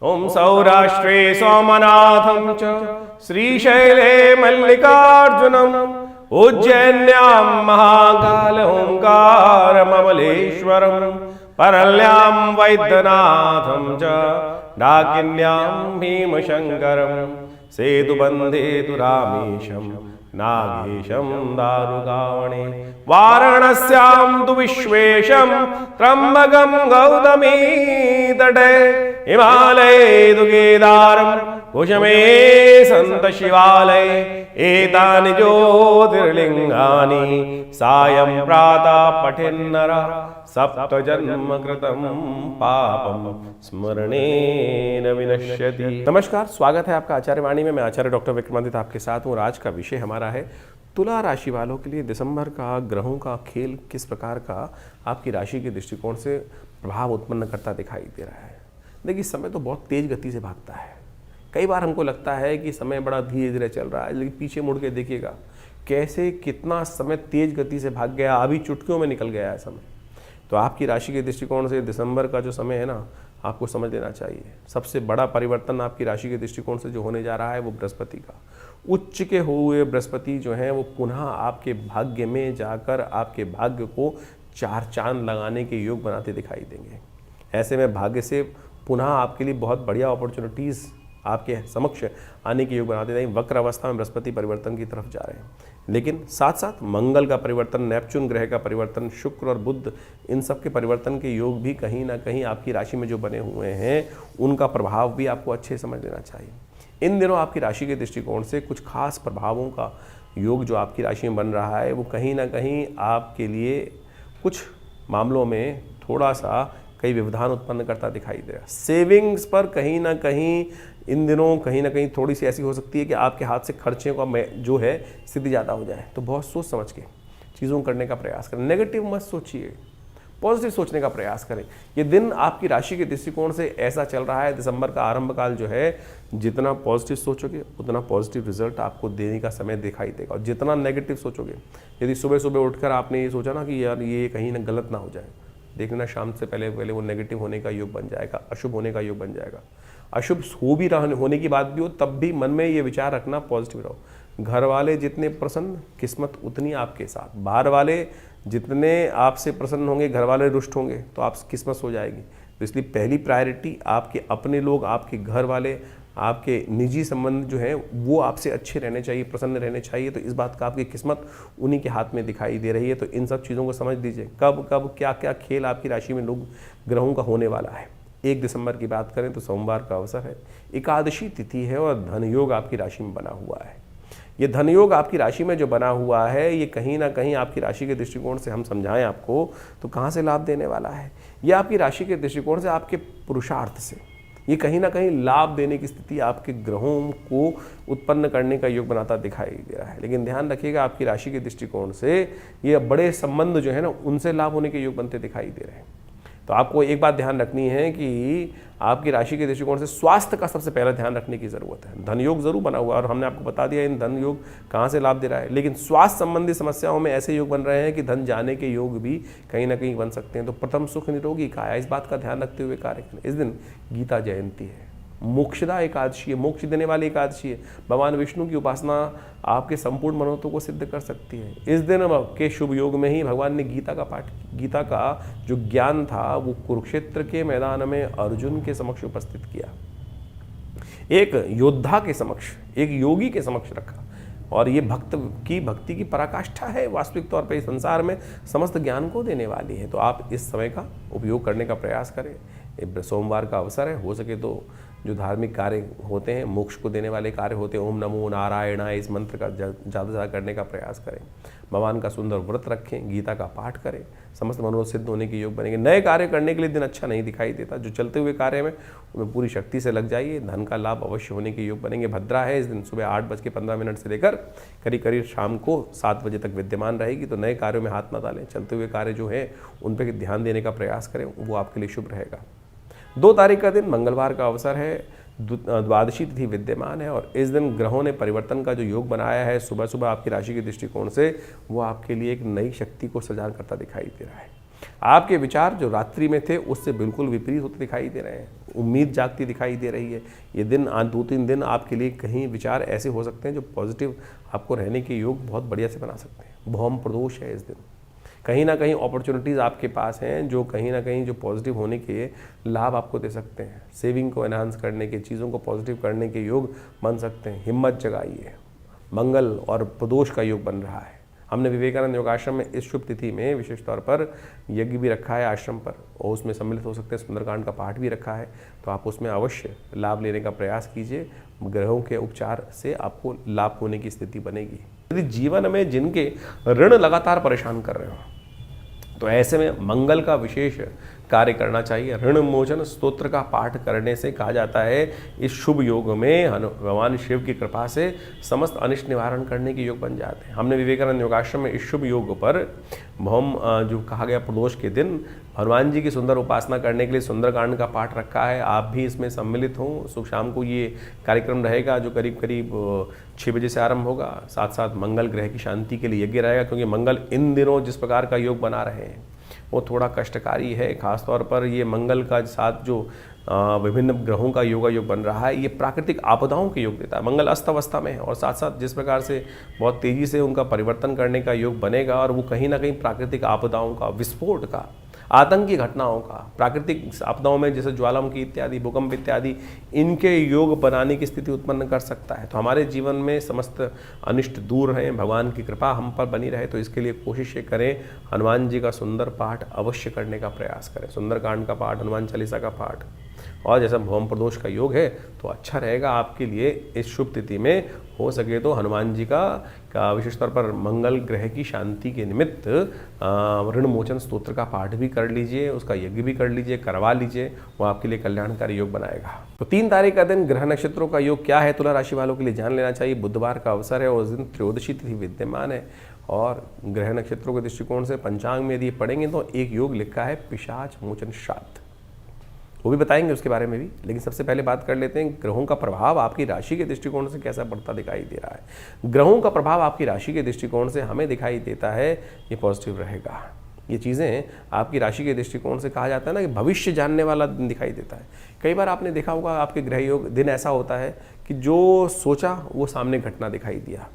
ओम सौराष्ट्रे सोमनाथं च श्रीशैले मल्लिकार्जुनम् उज्जैन्यां महाकाल ओंकारममलेश्वरम् परल्यां वैद्यनाथं च डाकिन्यां भीमशङ्करम् सेतुबन्धे तु रामेशं नागेशं दारुकावणे वाराणस्यां तु विश्वेशं त्र्यम्बकं गौतमी तटे हिमालये तु केदारं कुशमे सन्त शिवालये एतानि ज्योतिर्लिङ्गानि सायं प्रातः पठेन्नरः सप्तजन्म कृतं पापं स्मरणेन विनश्यति। नमस्कार, स्वागत है आपका आचार्य वाणी में। मैं आचार्य डॉक्टर विक्रमादित्य आपके साथ हूँ। आज का विषय हमारा है तुला राशि वालों के लिए दिसंबर का ग्रहों का खेल किस प्रकार का आपकी राशि के दृष्टिकोण से प्रभाव उत्पन्न करता दिखाई दे रहा है। देखिए, समय तो बहुत तेज गति से भागता है। कई बार हमको लगता है कि समय बड़ा धीरे धीरे चल रहा है, लेकिन पीछे मुड़ के देखिएगा कैसे कितना समय तेज गति से भाग गया, अभी चुटकियों में निकल गया है समय। तो आपकी राशि के दृष्टिकोण से दिसंबर का जो समय है ना, आपको समझ लेना चाहिए। सबसे बड़ा परिवर्तन आपकी राशि के दृष्टिकोण से जो होने जा रहा है वो बृहस्पति का। उच्च के हुए बृहस्पति जो है वो पुनः आपके भाग्य में जाकर आपके भाग्य को चार चांद लगाने के योग बनाते दिखाई देंगे। ऐसे में भाग्य से पुनः आपके लिए बहुत बढ़िया अपॉर्चुनिटीज़ आपके समक्ष आने के योग बनाते हैं। वक्र अवस्था में बृहस्पति परिवर्तन की तरफ जा रहे हैं, लेकिन साथ साथ मंगल का परिवर्तन, नेपच्यून ग्रह का परिवर्तन, शुक्र और बुध, इन सब के परिवर्तन के योग भी कहीं ना कहीं आपकी राशि में जो बने हुए हैं उनका प्रभाव भी आपको अच्छे समझ लेना चाहिए। इन दिनों आपकी राशि के दृष्टिकोण से कुछ खास प्रभावों का योग जो आपकी राशि में बन रहा है वो कहीं ना कहीं आपके लिए कुछ मामलों में थोड़ा सा कई व्यवधान उत्पन्न करता दिखाई दे रहा है। सेविंग्स पर कहीं ना कहीं इन दिनों कहीं ना कहीं थोड़ी सी ऐसी हो सकती है कि आपके हाथ से खर्चे का जो है स्थिति ज़्यादा हो जाए। तो बहुत सोच समझ के चीज़ों करने का प्रयास करें। नेगेटिव मत सोचिए, पॉजिटिव सोचने का प्रयास करें। ये दिन आपकी राशि के दृष्टिकोण से ऐसा चल रहा है, दिसंबर का आरंभ काल जो है, जितना पॉजिटिव सोचोगे उतना पॉजिटिव रिजल्ट आपको देने का समय दिखाई देगा। और जितना नेगेटिव सोचोगे, यदि सुबह सुबह उठकर आपने ये सोचा ना कि यार ये कहीं ना गलत ना हो जाए, देख लेना शाम से पहले वो नेगेटिव होने का योग बन जाएगा, अशुभ होने का योग बन जाएगा। अशुभ हो भी होने की बात भी हो तब भी मन में ये विचार रखना पॉजिटिव रहो। घर वाले जितने प्रसन्न, किस्मत उतनी आपके साथ। बाहर वाले जितने आपसे प्रसन्न होंगे, घर वाले रुष्ट होंगे तो आप किस्मत हो जाएगी। तो इसलिए पहली प्रायोरिटी आपके अपने लोग, आपके घर वाले, आपके निजी संबंध जो हैं वो आपसे अच्छे रहने चाहिए, प्रसन्न रहने चाहिए। तो इस बात का आपकी किस्मत उन्हीं के हाथ में दिखाई दे रही है। तो इन सब चीज़ों को समझ लीजिए कब कब क्या क्या खेल आपकी राशि में लोग ग्रहों का होने वाला है। 1 दिसंबर की बात करें तो सोमवार का अवसर है, एकादशी तिथि है और धन योग आपकी राशि में बना हुआ है। ये धन योग आपकी राशि में जो बना हुआ है ये कहीं ना कहीं आपकी राशि के दृष्टिकोण से हम समझाएं आपको तो कहाँ से लाभ देने वाला है। ये आपकी राशि के दृष्टिकोण से आपके पुरुषार्थ से ये कहीं ना कहीं लाभ देने की स्थिति आपके ग्रहों को उत्पन्न करने का योग बनाता दिखाई दे रहा है। लेकिन ध्यान रखिएगा आपकी राशि के दृष्टिकोण से ये बड़े संबंध जो है ना उनसे लाभ होने के योग बनते दिखाई दे रहे हैं। तो आपको एक बात ध्यान रखनी है कि आपकी राशि के दृष्टिकोण से स्वास्थ्य का सबसे पहला ध्यान रखने की ज़रूरत है। धन योग जरूर बना हुआ है और हमने आपको बता दिया इन धन योग कहाँ से लाभ दे रहा है, लेकिन स्वास्थ्य संबंधी समस्याओं में ऐसे योग बन रहे हैं कि धन जाने के योग भी कहीं ना कहीं बन सकते हैं। तो प्रथम सुख निरोगी काया, इस बात का ध्यान रखते हुए कार्य करें। इस दिन गीता जयंती है, मोक्षदा एकादशी है, मोक्ष देने वाली एकादशी है। भगवान विष्णु की उपासना आपके संपूर्ण मनोरथों को सिद्ध कर सकती है। इस दिन के शुभ योग में ही भगवान ने गीता का पाठ, गीता का जो ज्ञान था वो कुरुक्षेत्र के मैदान में अर्जुन के समक्ष उपस्थित किया। एक योद्धा के समक्ष, एक योगी के समक्ष रखा। और ये भक्ति की पराकाष्ठा है। वास्तविक तौर पर इस संसार में समस्त ज्ञान को देने वाली है। तो आप इस समय का उपयोग करने का प्रयास करें। सोमवार का अवसर है, हो सके तो जो धार्मिक कार्य होते हैं, मोक्ष को देने वाले कार्य होते हैं, ओम नमो नारायणाय, इस मंत्र का ज़्यादा से ज़्यादा करने का प्रयास करें। भगवान का सुंदर व्रत रखें, गीता का पाठ करें, समस्त मनोरथ सिद्ध होने के योग बनेंगे। नए कार्य करने के लिए दिन अच्छा नहीं दिखाई देता। जो चलते हुए कार्य में उनमें पूरी शक्ति से लग जाइए, धन का लाभ अवश्य होने के योग बनेंगे। भद्रा है, इस दिन सुबह 8:15 से लेकर करीब शाम को 7 बजे तक विद्यमान रहेगी। तो नए कार्यों में हाथ न डालें, चलते हुए कार्य जो है उन पर ध्यान देने का प्रयास करें, वो आपके लिए शुभ रहेगा। 2 तारीख का दिन मंगलवार का अवसर है, द्वादशी तिथि विद्यमान है और इस दिन ग्रहों ने परिवर्तन का जो योग बनाया है सुबह सुबह आपकी राशि के दृष्टिकोण से, वो आपके लिए एक नई शक्ति को सृजन करता दिखाई दे रहा है। आपके विचार जो रात्रि में थे उससे बिल्कुल विपरीत होते दिखाई दे रहे हैं, उम्मीद जागती दिखाई दे रही है। ये दिन 2-3 दिन आपके लिए कहीं विचार ऐसे हो सकते हैं जो पॉजिटिव आपको रहने के योग बहुत बढ़िया से बना सकते हैं। भौम प्रदोष है इस दिन, कहीं ना कहीं अपॉर्चुनिटीज़ आपके पास हैं जो कहीं ना कहीं जो पॉजिटिव होने के लाभ आपको दे सकते हैं। सेविंग को एनहांस करने के, चीज़ों को पॉजिटिव करने के योग बन सकते हैं। हिम्मत जगाइए। मंगल और प्रदोष का योग बन रहा है। हमने विवेकानंद योगाश्रम में इस शुभ तिथि में विशेष तौर पर यज्ञ भी रखा है आश्रम पर, और उसमें सम्मिलित हो सकते हैं। सुंदरकांड का पाठ भी रखा है, तो आप उसमें अवश्य लाभ लेने का प्रयास कीजिए। ग्रहों के उपचार से आपको लाभ होने की स्थिति बनेगी। यदि जीवन में जिनके ऋण लगातार परेशान कर रहे हो तो ऐसे में मंगल का विशेष कार्य करना चाहिए। ऋण मोचन स्तोत्र का पाठ करने से कहा जाता है इस शुभ योग में भगवान शिव की कृपा से समस्त अनिष्ट निवारण करने के योग बन जाते हैं। हमने विवेकानंद योगाश्रम में इस शुभ योग पर भौम जो कहा गया प्रदोष के दिन हनुमान जी की सुंदर उपासना करने के लिए सुंदरकांड का पाठ रखा है। आप भी इसमें सम्मिलित हों। सुबह शाम को ये कार्यक्रम रहेगा जो करीब करीब 6 बजे से आरंभ होगा। साथ साथ मंगल ग्रह की शांति के लिए यज्ञ रहेगा, क्योंकि मंगल इन दिनों जिस प्रकार का योग बना रहे हैं वो थोड़ा कष्टकारी है। खासतौर पर ये मंगल का साथ जो विभिन्न ग्रहों का योग बन रहा है, ये प्राकृतिक आपदाओं के योग देता है। मंगल अस्त अवस्था में है और साथ साथ जिस प्रकार से बहुत तेज़ी से उनका परिवर्तन करने का योग बनेगा, और वो कहीं ना कहीं प्राकृतिक आपदाओं का, विस्फोट का, आतंकी घटनाओं का, प्राकृतिक आपदाओं में जैसे ज्वालामुखी इत्यादि, भूकंप इत्यादि, इनके योग बनाने की स्थिति उत्पन्न कर सकता है। तो हमारे जीवन में समस्त अनिष्ट दूर रहें, भगवान की कृपा हम पर बनी रहे, तो इसके लिए कोशिश करें हनुमान जी का सुंदर पाठ अवश्य करने का प्रयास करें। सुंदरकांड का पाठ, हनुमान चालीसा का पाठ, और जैसा भौम प्रदोष का योग है तो अच्छा रहेगा आपके लिए इस शुभ तिथि में। हो सके तो हनुमान जी का विशेष तौर पर मंगल ग्रह की शांति के निमित्त ऋण मोचन स्तोत्र का पाठ भी कर लीजिए, उसका यज्ञ भी कर लीजिए, करवा लीजिए, वो आपके लिए कल्याणकारी योग बनाएगा। तो 3 तारीख का दिन ग्रह नक्षत्रों का योग क्या है तुला राशि वालों के लिए जान लेना चाहिए। बुधवार का अवसर है और उस दिन त्रयोदशी तिथि विद्यमान है, और ग्रह नक्षत्रों के दृष्टिकोण से पंचांग में यदि पढ़ेंगे तो एक योग लिखा है पिशाच मोचन श्राद्ध, वो भी बताएंगे उसके बारे में भी। लेकिन सबसे पहले बात कर लेते हैं ग्रहों का प्रभाव आपकी राशि के दृष्टिकोण से कैसा पड़ता दिखाई दे रहा है। ग्रहों का प्रभाव आपकी राशि के दृष्टिकोण से हमें दिखाई देता है ये पॉजिटिव रहेगा। ये चीज़ें आपकी राशि के दृष्टिकोण से कहा जाता है ना कि भविष्य जानने वाला दिन दिखाई देता है। कई बार आपने देखा होगा आपके ग्रह योग दिन ऐसा होता है कि जो सोचा वो सामने घटना दिखाई दिया।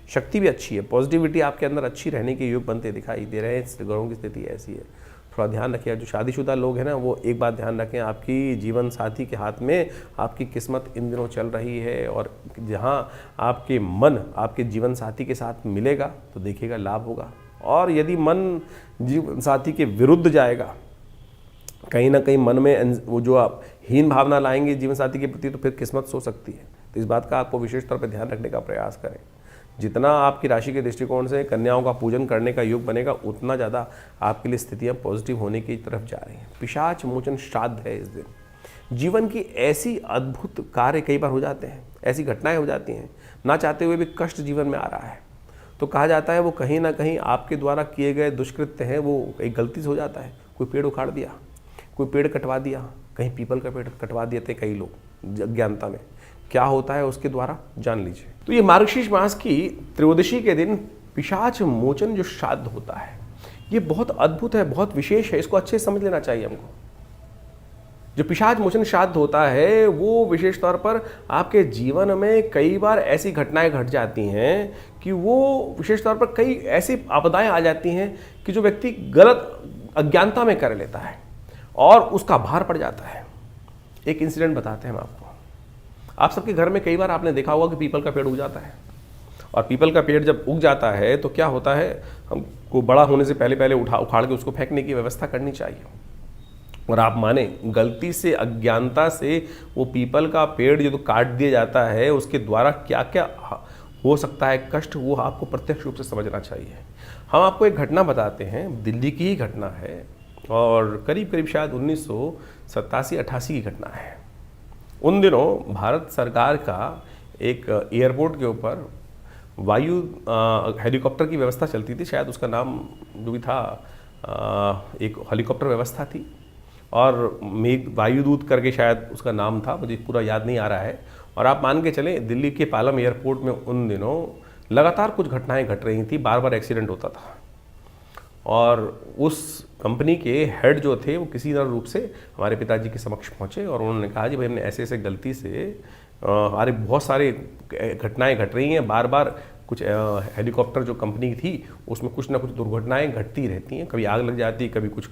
शक्ति भी अच्छी है, पॉजिटिविटी आपके अंदर अच्छी रहने के योग बनते दिखाई दे रहे हैं। ग्रहों की स्थिति ऐसी है, थोड़ा ध्यान रखिए। जो शादीशुदा लोग हैं ना, वो एक बात ध्यान रखें, आपकी जीवन साथी के हाथ में आपकी किस्मत इन दिनों चल रही है, और जहां आपके मन आपके जीवन साथी के साथ मिलेगा तो देखिएगा लाभ होगा। और यदि मन जीवन साथी के विरुद्ध जाएगा, कहीं ना कहीं मन में वो जो आप हीन भावना लाएंगे जीवन साथी के प्रति, तो फिर किस्मत सो सकती है। तो इस बात का आपको विशेष तौर पर ध्यान रखने का प्रयास करें। जितना आपकी राशि के दृष्टिकोण से कन्याओं का पूजन करने का योग बनेगा, उतना ज़्यादा आपके लिए स्थितियाँ पॉजिटिव होने की तरफ जा रही हैं। पिशाच मोचन श्राद्ध है इस दिन। जीवन की ऐसी अद्भुत कार्य कई बार हो जाते हैं, ऐसी घटनाएं हो जाती हैं, ना चाहते हुए भी कष्ट जीवन में आ रहा है, तो कहा जाता है वो कहीं ना कहीं आपके द्वारा किए गए दुष्कृत्य हैं, वो एक गलती से हो जाता है। कोई पेड़ उखाड़ दिया, कोई पेड़ कटवा दिया, कहीं पीपल का पेड़ कटवा दिए थे कई लोग अज्ञानता में। क्या होता है उसके द्वारा जान लीजिए। तो ये मार्गशीर्ष मास की त्रयोदशी के दिन पिशाच मोचन जो श्राद्ध होता है, ये बहुत अद्भुत है, बहुत विशेष है, इसको अच्छे से समझ लेना चाहिए हमको। जो पिशाच मोचन श्राद्ध होता है वो विशेष तौर पर आपके जीवन में कई बार ऐसी घटनाएं घट जाती हैं कि वो विशेष तौर पर कई ऐसी आपदाएं आ जाती हैं कि जो व्यक्ति गलत अज्ञानता में कर लेता है और उसका भार पड़ जाता है। एक इंसिडेंट बताते हैं हम आपको। आप सबके घर में कई बार आपने देखा होगा कि पीपल का पेड़ उग जाता है, और पीपल का पेड़ जब उग जाता है तो क्या होता है, हमको बड़ा होने से पहले उखाड़ के उसको फेंकने की व्यवस्था करनी चाहिए। और आप माने गलती से अज्ञानता से वो पीपल का पेड़ जो काट दिया जाता है, उसके द्वारा क्या क्या हो सकता है कष्ट, वो आपको प्रत्यक्ष रूप से समझना चाहिए। हम आपको एक घटना बताते हैं, दिल्ली की ही घटना है, और करीब शायद 1987-88 की घटना है। उन दिनों भारत सरकार का एक एयरपोर्ट के ऊपर वायु हेलीकॉप्टर की व्यवस्था चलती थी, शायद उसका नाम जो भी था एक हेलीकॉप्टर व्यवस्था थी, और मेघ वायुदूत करके शायद उसका नाम था, मुझे पूरा याद नहीं आ रहा है। और आप मान के चलें दिल्ली के पालम एयरपोर्ट में उन दिनों लगातार कुछ घटनाएं घट रही थी, बार बार एक्सीडेंट होता था। और उस कंपनी के हेड जो थे वो किसी तरह रूप से हमारे पिताजी के समक्ष पहुँचे और उन्होंने कहा जी भाई हमने ऐसे ऐसे गलती से हमारे बहुत सारे घटनाएं घट रही हैं, बार बार कुछ हेलीकॉप्टर जो कंपनी थी उसमें कुछ ना कुछ दुर्घटनाएं घटती रहती हैं, कभी आग लग जाती है, कभी कुछ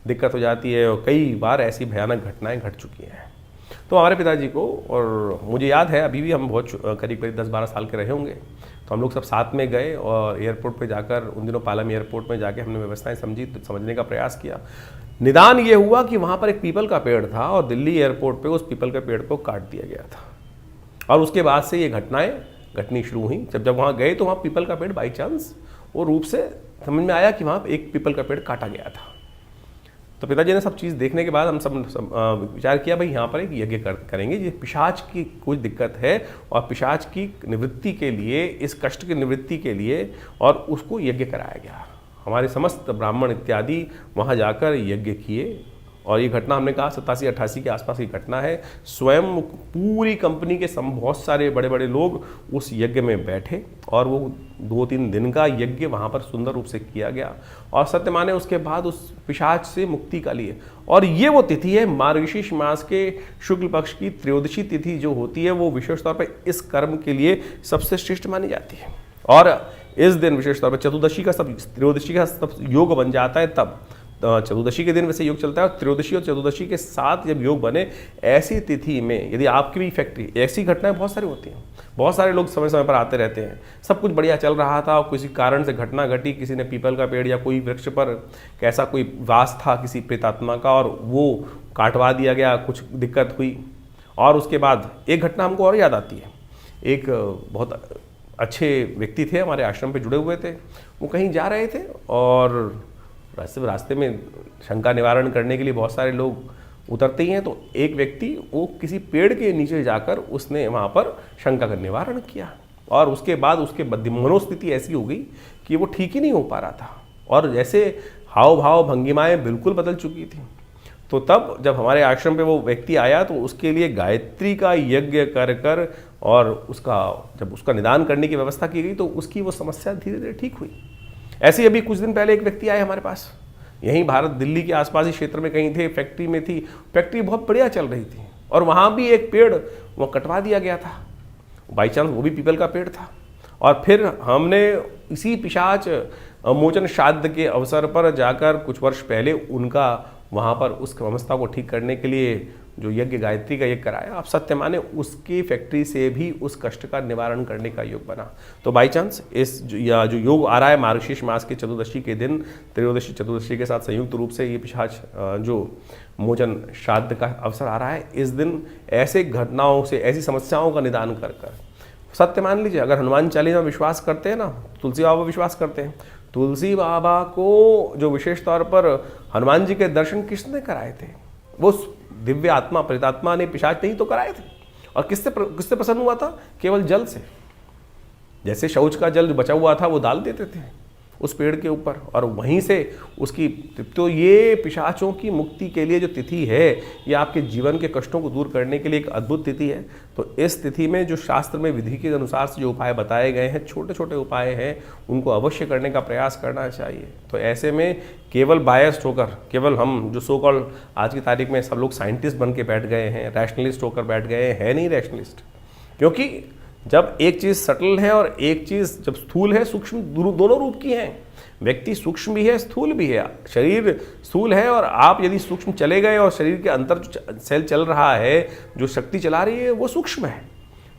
दिक्कत हो जाती है और कई बार ऐसी भयानक घटनाएं घट चुकी हैं। तो हमारे पिताजी को, और मुझे याद है अभी भी हम बहुत करीब 10-12 साल के रहे होंगे, तो हम लोग सब साथ में गए और एयरपोर्ट पे जाकर उन दिनों पालम एयरपोर्ट में जाके हमने व्यवस्थाएं समझने का प्रयास किया। निदान ये हुआ कि वहाँ पर एक पीपल का पेड़ था और दिल्ली एयरपोर्ट पे उस पीपल के पेड़ को काट दिया गया था और उसके बाद से ये घटनाएं घटनी शुरू हुई। जब वहाँ गए तो वहाँ पीपल का पेड़ बाई चांस वो रूप से समझ में आया कि वहाँ एक पीपल का पेड़ काटा गया था। तो पिताजी ने सब चीज़ देखने के बाद हम सब विचार किया भाई यहाँ पर एक यज्ञ करेंगे, ये पिशाच की कुछ दिक्कत है और पिशाच की निवृत्ति के लिए, इस कष्ट की निवृत्ति के लिए, और उसको यज्ञ कराया गया। हमारे समस्त ब्राह्मण इत्यादि वहाँ जाकर यज्ञ किए और ये घटना हमने कहा 87-88 के आसपास की घटना है। स्वयं पूरी कंपनी के बहुत सारे बड़े बड़े लोग उस यज्ञ में बैठे और वो 2-3 दिन का यज्ञ वहाँ पर सुंदर रूप से किया गया और सत्य माने उसके बाद उस पिशाच से मुक्ति का लिए। और ये वो तिथि है मार्गशीर्ष मास के शुक्ल पक्ष की त्रयोदशी तिथि जो होती है, वो विशेष तौर पर इस कर्म के लिए सबसे श्रेष्ठ मानी जाती है। और इस दिन विशेष तौर पर चतुर्दशी का सब, त्रयोदशी का सब योग बन जाता है। तब चतुर्दशी के दिन वैसे योग चलता है और त्रयोदशी और चतुर्दशी के साथ जब योग बने, ऐसी तिथि में यदि आपकी भी फैक्ट्री, ऐसी घटनाएं बहुत सारी होती हैं, बहुत सारे लोग समय समय पर आते रहते हैं, सब कुछ बढ़िया चल रहा था और किसी कारण से घटना घटी, किसी ने पीपल का पेड़ या कोई वृक्ष पर कैसा कोई वास था किसी प्रेतात्मा का और वो काटवा दिया गया, कुछ दिक्कत हुई। और उसके बाद एक घटना हमको और याद आती है। एक बहुत अच्छे व्यक्ति थे, हमारे आश्रम पे जुड़े हुए थे, वो कहीं जा रहे थे और रास्ते में शंका निवारण करने के लिए बहुत सारे लोग उतरते ही हैं। तो एक व्यक्ति वो किसी पेड़ के नीचे जाकर उसने वहाँ पर शंका का निवारण किया और उसके बाद उसके मनोस्थिति ऐसी हो गई कि वो ठीक ही नहीं हो पा रहा था और जैसे हाव भाव भंगिमाएँ बिल्कुल बदल चुकी थी। तो तब जब हमारे आश्रम पे वो व्यक्ति आया तो उसके लिए गायत्री का यज्ञ कर और जब उसका निदान करने की व्यवस्था की गई तो उसकी वो समस्या धीरे धीरे ठीक हुई। ऐसे ही अभी कुछ दिन पहले एक व्यक्ति आए हमारे पास, यहीं भारत दिल्ली के आसपास ही क्षेत्र में कहीं थे, फैक्ट्री में थी, फैक्ट्री बहुत बढ़िया चल रही थी और वहाँ भी एक पेड़ वो कटवा दिया गया था, बाई चांस वो भी पीपल का पेड़ था। और फिर हमने इसी पिशाच मोचन श्राद्ध के अवसर पर जाकर कुछ वर्ष पहले उनका वहाँ पर उस समस्या को ठीक करने के लिए जो यज्ञ गायत्री का यज्ञ कराया, आप सत्य माने उसकी फैक्ट्री से भी उस कष्ट का निवारण करने का योग बना। तो बाई चांस जो योग आ रहा है मार्गशीर्ष मास के चतुर्दशी के दिन, त्रयोदशी चतुर्दशी के साथ संयुक्त रूप से ये पिशाच जो मोचन श्राद्ध का अवसर आ रहा है, इस दिन ऐसे घटनाओं से, ऐसी समस्याओं का निदान कर सत्य मान लीजिए। अगर हनुमान चालीसा में विश्वास करते हैं ना, तुलसी बाबा विश्वास करते हैं, तुलसी बाबा को जो विशेष तौर पर हनुमान जी के दर्शन किसने कराए थे? वो दिव्य आत्मा, प्रेतात्मा ने, पिशाच नहीं तो कराए थे। और किससे प्रसन्न हुआ था? केवल जल से। जैसे शौच का जल बचा हुआ था वो डाल देते थे उस पेड़ के ऊपर और वहीं से उसकी। तो ये पिशाचों की मुक्ति के लिए जो तिथि है, ये आपके जीवन के कष्टों को दूर करने के लिए एक अद्भुत तिथि है। तो इस तिथि में जो शास्त्र में विधि के अनुसार से जो उपाय बताए गए हैं, छोटे छोटे उपाय हैं, उनको अवश्य करने का प्रयास करना चाहिए। तो ऐसे में केवल बायस्ड होकर, केवल हम जो सो कॉल्ड आज की तारीख में सब लोग साइंटिस्ट बन के बैठ गए हैं, रैशनलिस्ट होकर बैठ गए हैं, नहीं रैशनलिस्ट। क्योंकि जब एक चीज़ सटल है और एक चीज़ जब स्थूल है, सूक्ष्म, दोनों रूप की हैं। व्यक्ति सूक्ष्म भी है, स्थूल भी है। शरीर स्थूल है और आप यदि सूक्ष्म चले गए और शरीर के अंदर जो सेल चल रहा है, जो शक्ति चला रही है, वो सूक्ष्म है।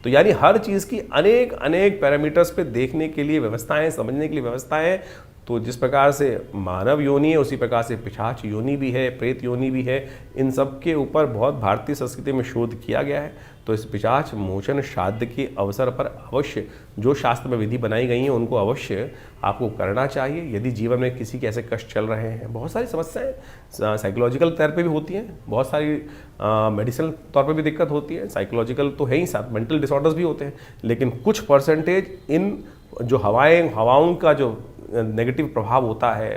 तो यानी हर चीज़ की अनेक अनेक पैरामीटर्स पे देखने के लिए व्यवस्थाएं, समझने के लिए व्यवस्थाएं। तो जिस प्रकार से मानव योनि है, उसी प्रकार से पिशाच योनि भी है, प्रेत योनि भी है। इन सब के ऊपर बहुत भारतीय संस्कृति में शोध किया गया है। तो इस पिशाच मोचन श्राद्ध के अवसर पर अवश्य जो शास्त्र में विधि बनाई गई हैं उनको अवश्य आपको करना चाहिए। यदि जीवन में किसी के ऐसे कष्ट चल रहे हैं, बहुत सारी समस्याएं साइकोलॉजिकल तौर पे भी होती हैं, बहुत सारी मेडिसिनल तौर पे भी दिक्कत होती है, साइकोलॉजिकल तो है ही, साथ मेंटल डिसऑर्डर्स भी होते हैं। लेकिन कुछ परसेंटेज इन जो हवाओं का जो नेगेटिव प्रभाव होता है,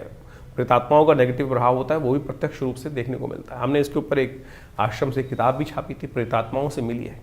प्रेतात्माओं का नेगेटिव प्रभाव होता है, वो भी प्रत्यक्ष रूप से देखने को मिलता है। हमने इसके ऊपर एक आश्रम से किताब भी छापी थी, प्रेतात्माओं से मिली है।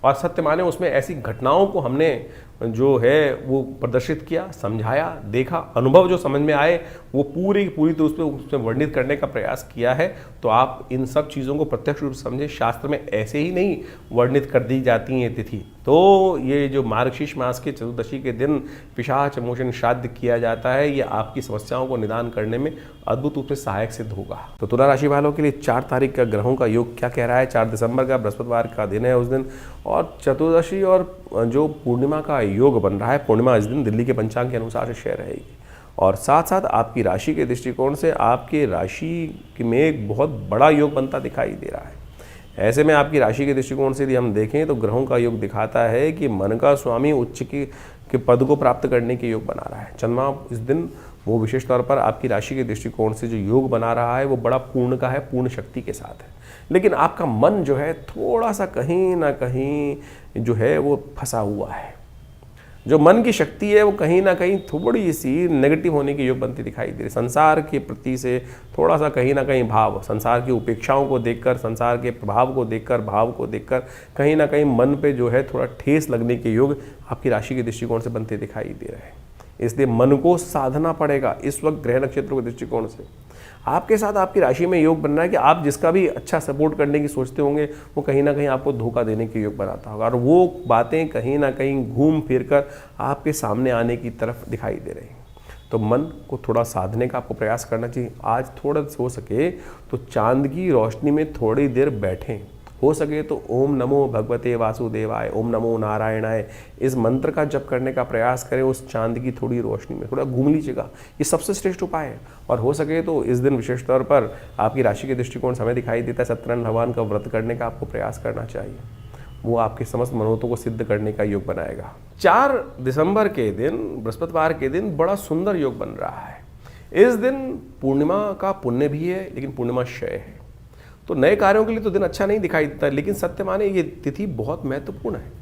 और सत्य माने उसमें ऐसी घटनाओं को हमने जो है वो प्रदर्शित किया, समझाया, देखा, अनुभव जो समझ में आए वो पूरी तो उसमें वर्णित करने का प्रयास किया है। तो आप इन सब चीज़ों को प्रत्यक्ष रूप से समझें। शास्त्र में ऐसे ही नहीं वर्णित कर दी जाती हैं तिथि। तो ये जो मार्गशीर्ष मास के चतुर्दशी के दिन पिशाच मोचन श्राद्ध किया जाता है, ये आपकी समस्याओं को निदान करने में अद्भुत रूप से सहायक सिद्ध होगा। तो तुला राशि वालों के लिए 4 तारीख का ग्रहों का योग क्या कह रहा है। 4 दिसंबर का बृहस्पतिवार का दिन है उस दिन, और चतुर्दशी और जो पूर्णिमा का योग बन रहा है, पूर्णिमा इस दिन दिल्ली के पंचांग के अनुसार से शेयर रहेगी। और साथ साथ आपकी राशि के दृष्टिकोण से आपके राशि में एक बहुत बड़ा योग बनता दिखाई दे रहा है। ऐसे में आपकी राशि के दृष्टिकोण से यदि हम देखें तो ग्रहों का योग दिखाता है कि मन का स्वामी उच्च के पद को प्राप्त करने के योग बना रहा है। चंद्रमा इस दिन वो विशेष तौर पर आपकी राशि के दृष्टिकोण से जो योग बना रहा है वो बड़ा पूर्ण का है, पूर्ण शक्ति के साथ है। लेकिन आपका मन जो है थोड़ा सा कहीं ना कहीं जो है वो फंसा हुआ है। जो मन की शक्ति है वो कहीं ना कहीं थोड़ी सी नेगेटिव होने की योग बनती दिखाई दे रही। संसार के प्रति से थोड़ा सा कहीं ना कहीं भाव, संसार की उपेक्षाओं को देखकर, संसार के प्रभाव को देखकर, भाव को देखकर कहीं ना कहीं मन पे जो है थोड़ा ठेस लगने के योग आपकी राशि के दृष्टिकोण से बनते दिखाई दे रहे हैं। इसलिए मन को साधना पड़ेगा इस वक्त ग्रह नक्षत्रों के दृष्टिकोण से। आपके साथ आपकी राशि में योग बन रहा है कि आप जिसका भी अच्छा सपोर्ट करने की सोचते होंगे वो कहीं ना कहीं आपको धोखा देने के योग बनाता होगा, और वो बातें कहीं ना कहीं घूम फिर कर आपके सामने आने की तरफ दिखाई दे रही हैं। तो मन को थोड़ा साधने का आपको प्रयास करना चाहिए। आज थोड़ा हो सके तो चांद की रोशनी में थोड़ी देर बैठें, हो सके तो ओम नमो भगवते वासुदेवाय, ओम नमो नारायणाय, इस मंत्र का जप करने का प्रयास करें उस चांद की थोड़ी रोशनी में, थोड़ा घूम लीजिएगा। ये सबसे श्रेष्ठ उपाय है। और हो सके तो इस दिन विशेष तौर पर आपकी राशि के दृष्टिकोण समय दिखाई देता है सत्यनारायण भगवान का व्रत करने का आपको प्रयास करना चाहिए। वो आपके समस्त मनोरथों को सिद्ध करने का योग बनाएगा। 4 दिसंबर के दिन बृहस्पतिवार के दिन बड़ा सुंदर योग बन रहा है। इस दिन पूर्णिमा का पुण्य भी है, लेकिन पूर्णिमा क्षय है, तो नए कार्यों के लिए तो दिन अच्छा नहीं दिखाई देता। लेकिन सत्य माने ये तिथि बहुत महत्वपूर्ण है।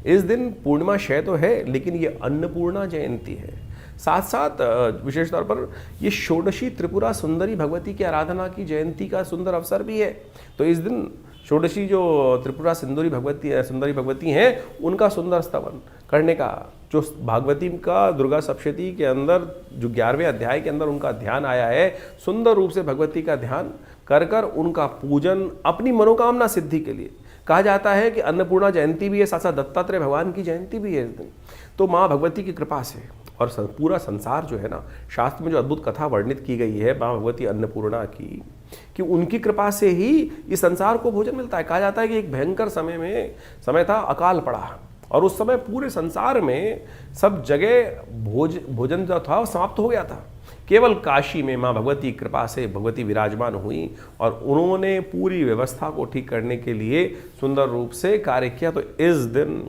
इस दिन पूर्णिमा क्षय तो है, लेकिन ये अन्नपूर्णा जयंती है। साथ साथ विशेष तौर पर ये षोडशी त्रिपुरा सुंदरी भगवती की आराधना की जयंती का सुंदर अवसर भी है। तो इस दिन षोडशी जो त्रिपुरा सुंदरी भगवती हैं उनका सुंदर स्तवन करने का, जो भागवती का दुर्गा सप्तशती के अंदर जो 11वें अध्याय के अंदर उनका ध्यान आया है, सुंदर रूप से भगवती का ध्यान कर कर उनका पूजन अपनी मनोकामना सिद्धि के लिए। कहा जाता है कि अन्नपूर्णा जयंती भी है, साथ साथ दत्तात्रेय भगवान की जयंती भी है इस दिन। तो माँ भगवती की कृपा से और पूरा संसार जो है ना, शास्त्र में जो अद्भुत कथा वर्णित की गई है माँ भगवती अन्नपूर्णा की, कि उनकी कृपा से ही इस संसार को भोजन मिलता है। कहा जाता है कि एक भयंकर समय था, अकाल पड़ा, और उस समय पूरे संसार में सब जगह भोजन जो था वो समाप्त हो गया था। केवल काशी में माँ भगवती की कृपा से भगवती विराजमान हुई और उन्होंने पूरी व्यवस्था को ठीक करने के लिए सुंदर रूप से कार्य किया। तो इस दिन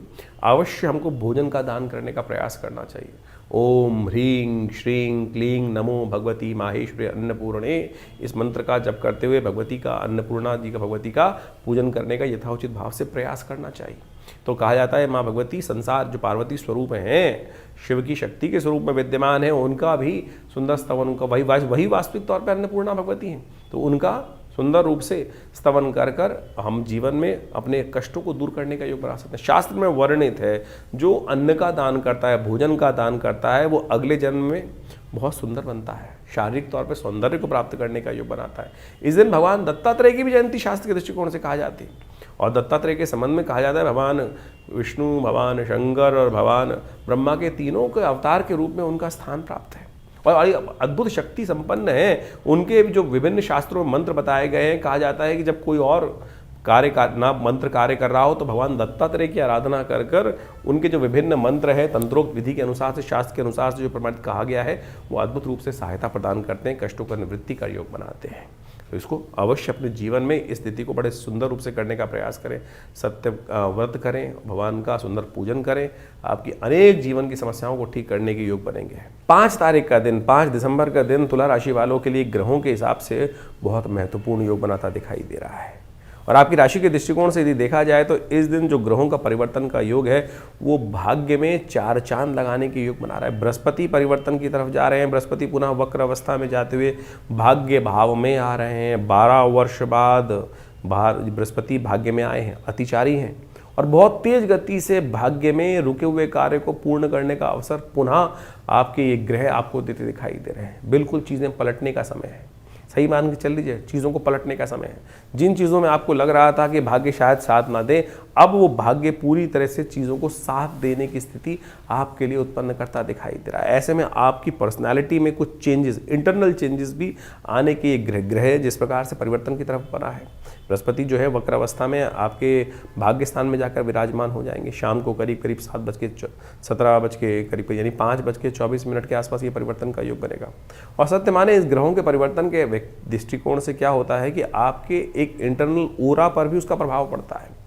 अवश्य हमको भोजन का दान करने का प्रयास करना चाहिए। ओम ह्रीं श्रीं क्लीं नमो भगवती माहेश्वरी अन्नपूर्णे, इस मंत्र का जप करते हुए भगवती का, अन्नपूर्णा जी का भगवती का पूजन करने का यथाउचित भाव से प्रयास करना चाहिए। तो कहा जाता है माँ भगवती संसार जो पार्वती स्वरूप हैं, शिव की शक्ति के स्वरूप में विद्यमान है, उनका भी सुंदर स्तवन, उनका वही वास्तविक तौर पर अन्नपूर्णा भगवती हैं। तो उनका सुंदर रूप से स्तवन कर कर हम जीवन में अपने कष्टों को दूर करने का योग बना सकते हैं। शास्त्र में वर्णित है जो अन्न का दान करता है, भोजन का दान करता है, वो अगले जन्म में बहुत सुंदर बनता है, शारीरिक तौर पर सौंदर्य को प्राप्त करने का योग बनाता है। इस दिन भगवान दत्तात्रेय की भी जयंती शास्त्र के दृष्टिकोण से कहा जाती है। और दत्तात्रेय के संबंध में कहा जाता है भगवान विष्णु, भगवान शंकर और भगवान ब्रह्मा के तीनों के अवतार के रूप में उनका स्थान प्राप्त है और अद्भुत शक्ति संपन्न है। उनके जो विभिन्न शास्त्रों में मंत्र बताए गए हैं, कहा जाता है कि जब कोई और मंत्र कार्य कर रहा हो तो भगवान दत्तात्रेय की आराधना कर कर उनके जो विभिन्न मंत्र हैं तंत्रोक्त विधि के अनुसार से, शास्त्र के अनुसार से जो प्रमाणित कहा गया है, वो अद्भुत रूप से सहायता प्रदान करते हैं, कष्टों का निवृत्ति का योग बनाते हैं। तो इसको अवश्य अपने जीवन में इस तिथि को बड़े सुंदर रूप से करने का प्रयास करें। सत्य व्रत करें, भगवान का सुंदर पूजन करें, आपकी अनेक जीवन की समस्याओं को ठीक करने के योग बनेंगे। 5 तारीख का दिन, 5 दिसंबर का दिन तुला राशि वालों के लिए ग्रहों के हिसाब से बहुत महत्वपूर्ण योग बनाता दिखाई दे रहा है। और आपकी राशि के दृष्टिकोण से यदि देखा जाए तो इस दिन जो ग्रहों का परिवर्तन का योग है वो भाग्य में 4 चांद लगाने के योग बना रहा है। बृहस्पति परिवर्तन की तरफ जा रहे हैं, बृहस्पति पुनः वक्र अवस्था में जाते हुए भाग्य भाव में आ रहे हैं। 12 वर्ष बाद बृहस्पति भाग्य में आए हैं, अतिचारी हैं, और बहुत तेज गति से भाग्य में रुके हुए कार्य को पूर्ण करने का अवसर पुनः आपके ये ग्रह आपको देते दिखाई दे रहे हैं। बिल्कुल चीज़ें पलटने का समय है, सही मान के चल लीजिए, चीज़ों को पलटने का समय है। जिन चीज़ों में आपको लग रहा था कि भाग्य शायद साथ ना दे, अब वो भाग्य पूरी तरह से चीज़ों को साथ देने की स्थिति आपके लिए उत्पन्न करता दिखाई दे रहा है। ऐसे में आपकी पर्सनालिटी में कुछ चेंजेस, इंटरनल चेंजेस भी आने के ये ग्रह जिस प्रकार से परिवर्तन की तरफ बना है। बृहस्पति जो है वक्र अवस्था में आपके भाग्य स्थान में जाकर विराजमान हो जाएंगे। शाम को करीब करीब 7:17 के करीब यानी 5:24 के आसपास ये परिवर्तन का योग बनेगा। और सत्य माने इस ग्रहों के परिवर्तन के दृष्टिकोण से क्या होता है कि आपके एक इंटरनल ओरा पर भी उसका प्रभाव पड़ता है।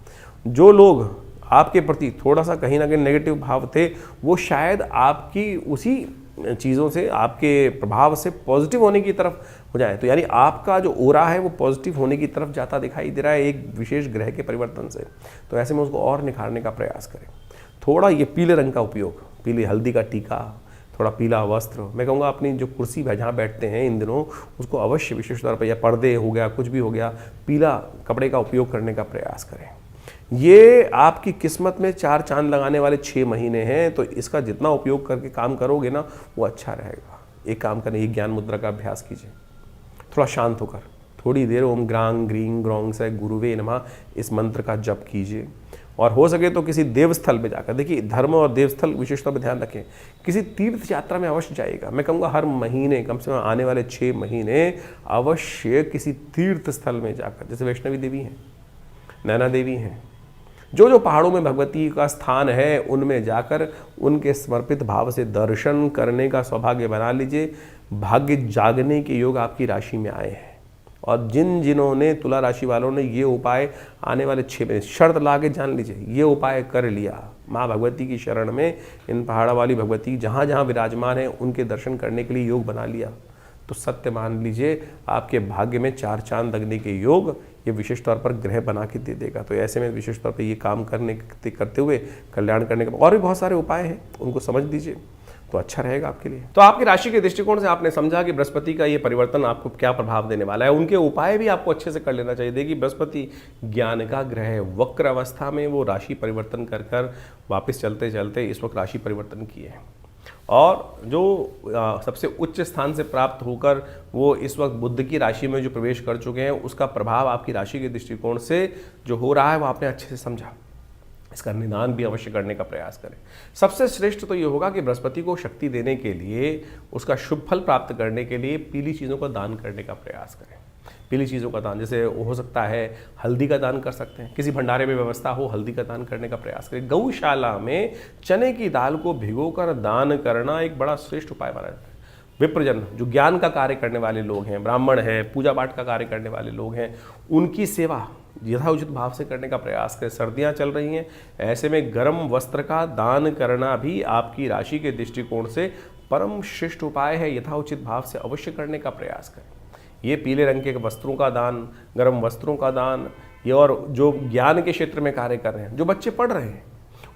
जो लोग आपके प्रति थोड़ा सा कहीं ना कहीं नेगेटिव भाव थे, वो शायद आपकी उसी चीज़ों से, आपके प्रभाव से पॉजिटिव होने की तरफ हो जाए। तो यानी आपका जो ओरा है वो पॉजिटिव होने की तरफ जाता दिखाई दे रहा है एक विशेष ग्रह के परिवर्तन से। तो ऐसे में उसको और निखारने का प्रयास करें। थोड़ा ये पीले रंग का उपयोग, पीली हल्दी का टीका, थोड़ा पीला वस्त्र, मैं कहूँगा अपनी जो कुर्सी है जहाँ बैठते हैं इन दिनों उसको अवश्य विशेष तौर पर, या पर्दे हो गया, कुछ भी हो गया, पीला कपड़े का उपयोग करने का प्रयास करें। ये आपकी किस्मत में 4 चांद लगाने वाले 6 महीने हैं, तो इसका जितना उपयोग करके काम करोगे ना वो अच्छा रहेगा। एक काम करें, ये ज्ञान मुद्रा का अभ्यास कीजिए, थोड़ा शांत होकर थोड़ी देर ओम ग्रांग ग्रीं ग्रौंग से गुरुवे नमः इस मंत्र का जप कीजिए। और हो सके तो किसी देवस्थल में जाकर, देखिए धर्म और देवस्थल विशेष तौर पर ध्यान रखें, किसी तीर्थ यात्रा में अवश्य जाइएगा। मैं कहूँगा हर महीने कम से कम आने वाले 6 महीने अवश्य किसी तीर्थ स्थल में जाकर, जैसे वैष्णवी देवी हैं, नैना देवी हैं, जो पहाड़ों में भगवती का स्थान है उनमें जाकर उनके समर्पित भाव से दर्शन करने का सौभाग्य बना लीजिए। भाग्य जागने के योग आपकी राशि में आए हैं। और जिन्होंने तुला राशि वालों ने ये उपाय आने वाले 6 महीने शर्त ला के जान लीजिए, ये उपाय कर लिया, माँ भगवती की शरण में इन पहाड़ा वाली भगवती जहाँ जहाँ विराजमान है उनके दर्शन करने के लिए योग बना लिया, तो सत्य मान लीजिए आपके भाग्य में 4 चांद लगने के योग ये विशेष तौर पर ग्रह बना के दे देगा। तो ऐसे में विशेष तौर पर ये काम करते हुए कल्याण करने के और भी बहुत सारे उपाय हैं, उनको समझ लीजिए तो अच्छा रहेगा आपके लिए। तो आपकी राशि के दृष्टिकोण से आपने समझा कि बृहस्पति का ये परिवर्तन आपको क्या प्रभाव देने वाला है। उनके उपाय भी आपको अच्छे से कर लेना चाहिए। देखिए बृहस्पति ज्ञान का ग्रह है, वक्र अवस्था में वो राशि परिवर्तन कर वापस चलते चलते इस वक्त राशि परिवर्तन किए हैं। और जो सबसे उच्च स्थान से प्राप्त होकर वो इस वक्त बुध की राशि में जो प्रवेश कर चुके हैं, उसका प्रभाव आपकी राशि के दृष्टिकोण से जो हो रहा है वो आपने अच्छे से समझा। इसका निदान भी अवश्य करने का प्रयास करें। सबसे श्रेष्ठ तो ये होगा कि बृहस्पति को शक्ति देने के लिए, उसका शुभ फल प्राप्त करने के लिए पीली चीज़ों का दान करने का प्रयास करें। पीली चीज़ों का दान, जैसे हो सकता है हल्दी का दान कर सकते हैं, किसी भंडारे में व्यवस्था हो हल्दी का दान करने का प्रयास करें। गौशाला में चने की दाल को भिगोकर दान करना एक बड़ा श्रेष्ठ उपाय माना जाता है। विप्रजन जो ज्ञान का कार्य करने वाले लोग हैं, ब्राह्मण हैं, पूजा पाठ का कार्य करने वाले लोग हैं, उनकी सेवा यथाउचित भाव से करने का प्रयास करें। सर्दियां चल रही हैं, ऐसे में गर्म वस्त्र का दान करना भी आपकी राशि के दृष्टिकोण से परम श्रेष्ठ उपाय है। यथाउचित भाव से अवश्य करने का प्रयास करें। ये पीले रंग के वस्त्रों का दान, गर्म वस्त्रों का दान, ये और जो ज्ञान के क्षेत्र में कार्य कर रहे हैं, जो बच्चे पढ़ रहे हैं,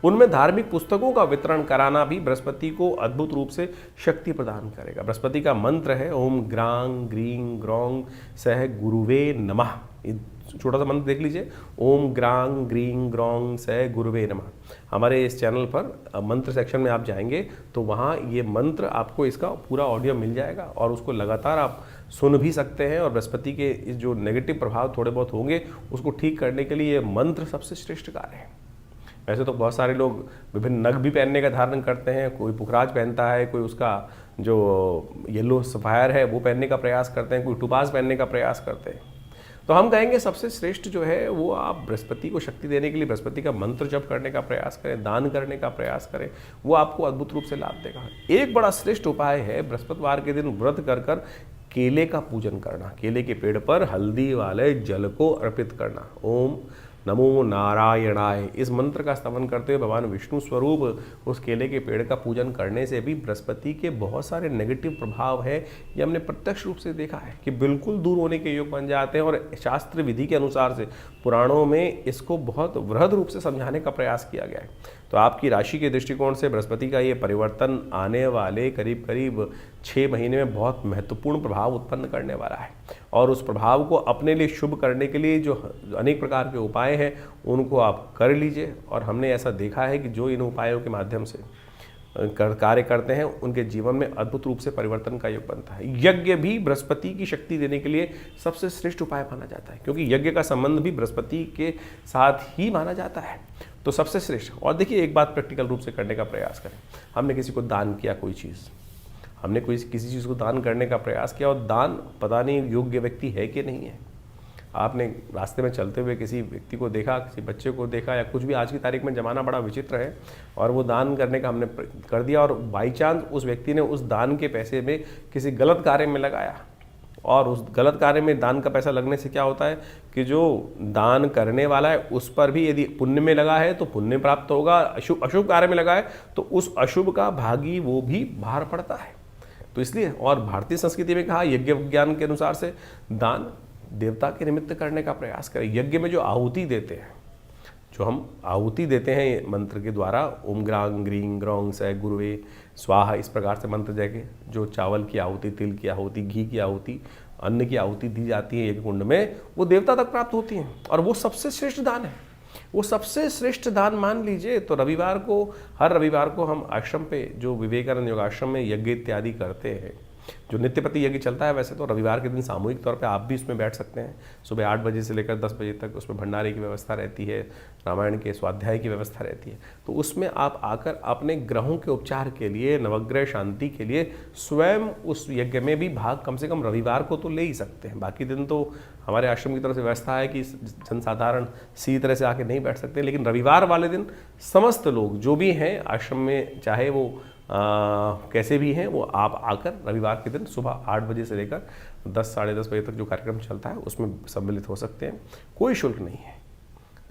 उनमें धार्मिक पुस्तकों का वितरण कराना भी बृहस्पति को अद्भुत रूप से शक्ति प्रदान करेगा। बृहस्पति का मंत्र है ओम ग्रांग ग्रीं ग्रौंग सह गुरुवे नमः। छोटा सा मंत्र देख लीजिए, ओम ग्रांग ग्रीं ग्रौंग सह गुरुवे नमः। हमारे इस चैनल पर मंत्र सेक्शन में आप जाएंगे तो वहाँ ये मंत्र आपको इसका पूरा ऑडियो मिल जाएगा और उसको लगातार आप सुन भी सकते हैं। और बृहस्पति के इस जो नेगेटिव प्रभाव थोड़े बहुत होंगे उसको ठीक करने के लिए ये मंत्र सबसे श्रेष्ठ कार्य है। वैसे तो बहुत सारे लोग विभिन्न नग भी पहनने का धारण करते हैं, कोई पुखराज पहनता है, कोई उसका जो येलो सफायर है वो पहनने का प्रयास करते हैं, कोई टुपास पहनने का प्रयास करते हैं। तो हम कहेंगे सबसे श्रेष्ठ जो है वो आप बृहस्पति को शक्ति देने के लिए बृहस्पति का मंत्र जप करने का प्रयास करें, दान करने का प्रयास करें, वो आपको अद्भुत रूप से लाभ देगा। एक बड़ा श्रेष्ठ उपाय है बृहस्पतिवार के दिन व्रत कर केले का पूजन करना, केले के पेड़ पर हल्दी वाले जल को अर्पित करना। ओम नमो नारायणाय इस मंत्र का स्तवन करते हुए भगवान विष्णु स्वरूप उस केले के पेड़ का पूजन करने से भी बृहस्पति के बहुत सारे नेगेटिव प्रभाव है, ये हमने प्रत्यक्ष रूप से देखा है कि बिल्कुल दूर होने के योग बन जाते हैं। और शास्त्र विधि के अनुसार से पुराणों में इसको बहुत वृहद रूप से समझाने का प्रयास किया गया है। तो आपकी राशि के दृष्टिकोण से बृहस्पति का ये परिवर्तन आने वाले करीब करीब 6 महीने में बहुत महत्वपूर्ण प्रभाव उत्पन्न करने वाला है। और उस प्रभाव को अपने लिए शुभ करने के लिए जो अनेक प्रकार के उपाय हैं उनको आप कर लीजिए। और हमने ऐसा देखा है कि जो इन उपायों के माध्यम से कार्य करते हैं उनके जीवन में अद्भुत रूप से परिवर्तन का योग बनता है। यज्ञ भी बृहस्पति की शक्ति देने के लिए सबसे श्रेष्ठ उपाय माना जाता है, क्योंकि यज्ञ का संबंध भी बृहस्पति के साथ ही माना जाता है। तो सबसे श्रेष्ठ। और देखिए, एक बात प्रैक्टिकल रूप से करने का प्रयास करें। हमने किसी को दान किया, कोई चीज़ हमने किसी चीज़ को दान करने का प्रयास किया और दान पता नहीं योग्य व्यक्ति है कि नहीं है। आपने रास्ते में चलते हुए किसी व्यक्ति को देखा, किसी बच्चे को देखा या कुछ भी, आज की तारीख में ज़माना बड़ा विचित्र है, और वो दान करने का हमने कर दिया और बाई चांस उस व्यक्ति ने उस दान के पैसे में किसी गलत कार्य में लगाया। और उस गलत कार्य में दान का पैसा लगने से क्या होता है कि जो दान करने वाला है उस पर भी यदि पुण्य में लगा है तो पुण्य प्राप्त होगा, अशुभ कार्य में लगा है तो उस अशुभ का भागी वो भी भार पड़ता है। तो इसलिए, और भारतीय संस्कृति में कहा यज्ञ विज्ञान के अनुसार से दान देवता के निमित्त करने का प्रयास करें। यज्ञ में जो आहुति देते हैं, जो हम आहुति देते हैं मंत्र के द्वारा, ओम ग्रांग ग्रीं ग्रौंग स गुरुवे स्वाहा, इस प्रकार से मंत्र जय, जो चावल की आहुति, तिल की आहुति, घी की आहुति, अन्न की आहुति दी जाती है यज्ञ कुंड में, वो देवता तक प्राप्त होती हैं। और वो सबसे श्रेष्ठ दान है, वो सबसे श्रेष्ठ दान मान लीजिए। तो रविवार को, हर रविवार को हम आश्रम पे जो विवेकानंद योगाश्रम में यज्ञ इत्यादि करते हैं, जो नित्यपति यज्ञ चलता है, वैसे तो रविवार के दिन सामूहिक तौर पे आप भी इसमें बैठ सकते हैं। सुबह 8 बजे से लेकर 10 बजे तक उसमें भंडारे की व्यवस्था रहती है, रामायण के स्वाध्याय की व्यवस्था रहती है। तो उसमें आप आकर अपने ग्रहों के उपचार के लिए, नवग्रह शांति के लिए स्वयं उस यज्ञ में भी भाग कम से कम रविवार को तो ले ही सकते हैं। बाकी दिन तो हमारे आश्रम की तरफ से व्यवस्था है कि जनसाधारण सीधी तरह से आके नहीं बैठ सकते, लेकिन रविवार वाले दिन समस्त लोग जो भी हैं आश्रम में, चाहे वो कैसे भी हैं, वो आप आकर रविवार के दिन सुबह 8 बजे से लेकर 10 साढ़े 10 बजे तक जो कार्यक्रम चलता है उसमें सम्मिलित हो सकते हैं। कोई शुल्क नहीं है।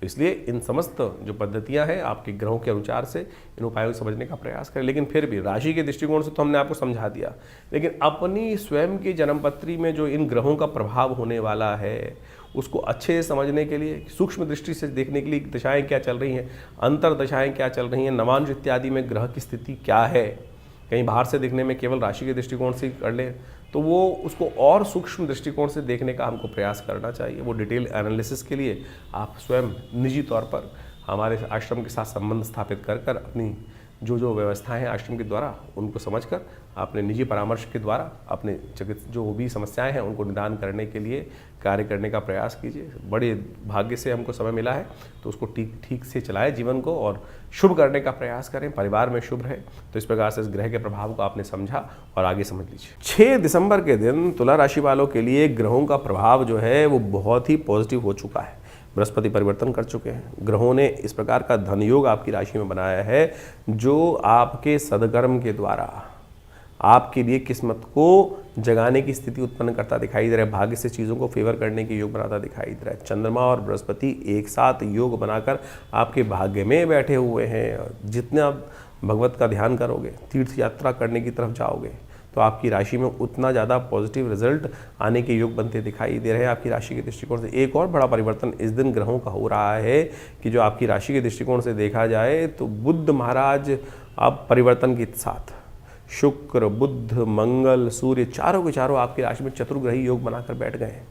तो इसलिए इन समस्त जो पद्धतियां हैं आपके ग्रहों के अनुसार से इन उपायों को समझने का प्रयास करें। लेकिन फिर भी राशि के दृष्टिकोण से तो हमने आपको समझा दिया, लेकिन अपनी स्वयं की जन्मपत्री में जो इन ग्रहों का प्रभाव होने वाला है उसको अच्छे से समझने के लिए, सूक्ष्म दृष्टि से देखने के लिए दशाएं क्या चल रही हैं, अंतर दशाएं क्या चल रही हैं, नवांश इत्यादि में ग्रह की स्थिति क्या है, कहीं बाहर से देखने में केवल राशि के दृष्टिकोण से कर ले तो वो उसको और सूक्ष्म दृष्टिकोण से देखने का हमको प्रयास करना चाहिए। वो डिटेल एनालिसिस के लिए आप स्वयं निजी तौर पर हमारे आश्रम के साथ संबंध स्थापित कर अपनी जो व्यवस्थाएं हैं आश्रम के द्वारा उनको समझकर अपने निजी परामर्श के द्वारा अपने जो भी समस्याएं हैं उनको निदान करने के लिए कार्य करने का प्रयास कीजिए। बड़े भाग्य से हमको समय मिला है तो उसको ठीक से चलाएं जीवन को और शुभ करने का प्रयास करें, परिवार में शुभ रहे। तो इस प्रकार से इस ग्रह के प्रभाव को आपने समझा और आगे समझ लीजिए। 6 दिसंबर के दिन तुला राशि वालों के लिए ग्रहों का प्रभाव जो है वो बहुत ही पॉजिटिव हो चुका है। बृहस्पति परिवर्तन कर चुके हैं। ग्रहों ने इस प्रकार का धन योग आपकी राशि में बनाया है जो आपके सदकर्म के द्वारा आपके लिए किस्मत को जगाने की स्थिति उत्पन्न करता दिखाई दे रहा है। भाग्य से चीज़ों को फेवर करने के योग बनाता दिखाई दे रहा है। चंद्रमा और बृहस्पति एक साथ योग बनाकर आपके भाग्य में बैठे हुए हैं। जितना भगवत का ध्यान करोगे, तीर्थ यात्रा करने की तरफ जाओगे, तो आपकी राशि में उतना ज़्यादा पॉजिटिव रिजल्ट आने के योग बनते दिखाई दे रहे हैं। आपकी राशि के दृष्टिकोण से एक और बड़ा परिवर्तन इस दिन ग्रहों का हो रहा है कि जो आपकी राशि के दृष्टिकोण से देखा जाए तो बुध महाराज अब परिवर्तन के साथ शुक्र, बुध, मंगल, सूर्य चारों के चारों आपकी राशि में चतुर्ग्रही योग बनाकर बैठ गए हैं।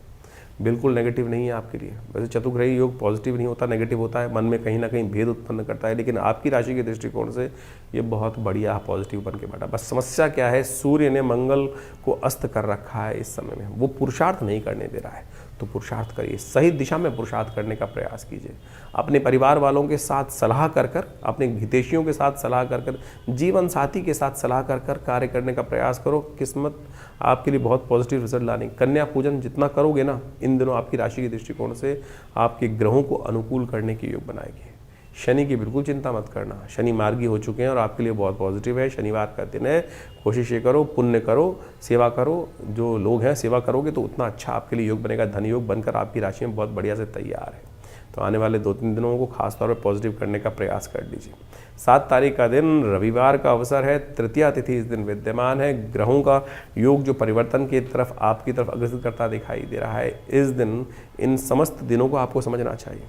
बिल्कुल नेगेटिव नहीं है आपके लिए। वैसे चतुर्ग्रही योग पॉजिटिव नहीं होता, नेगेटिव होता है, मन में कहीं ना कहीं भेद उत्पन्न करता है, लेकिन आपकी राशि के दृष्टिकोण से ये बहुत बढ़िया पॉजिटिव बन के बैठा। बस समस्या क्या है, सूर्य ने मंगल को अस्त कर रखा है इस समय में, वो पुरुषार्थ नहीं करने दे रहा है। तो पुरुषार्थ करिए, सही दिशा में पुरुषार्थ करने का प्रयास कीजिए। अपने परिवार वालों के साथ सलाह कर अपने हितैषियों के साथ सलाह कर जीवन साथी के साथ सलाह कर कार्य करने का प्रयास करो। किस्मत आपके लिए बहुत पॉजिटिव रिजल्ट लाने। कन्या पूजन जितना करोगे ना इन दिनों आपकी राशि के दृष्टिकोण से आपके ग्रहों को अनुकूल करने के योग बनाएगी। शनि की बिल्कुल चिंता मत करना, शनि मार्गी हो चुके हैं और आपके लिए बहुत पॉजिटिव है। शनिवार का दिन है, कोशिश ये करो, पुण्य करो, सेवा करो। जो लोग हैं सेवा करोगे तो उतना अच्छा आपके लिए योग बनेगा। धन योग बनकर आपकी राशि में बहुत बढ़िया से तैयार है। तो आने वाले 2-3 दिनों को खासतौर पर पॉजिटिव करने का प्रयास कर लीजिए। 7 तारीख का दिन रविवार का अवसर है, तृतीया तिथि इस दिन विद्यमान है। ग्रहों का योग जो परिवर्तन की तरफ आपकी तरफ अग्रसर करता दिखाई दे रहा है, इस दिन इन समस्त दिनों को आपको समझना चाहिए।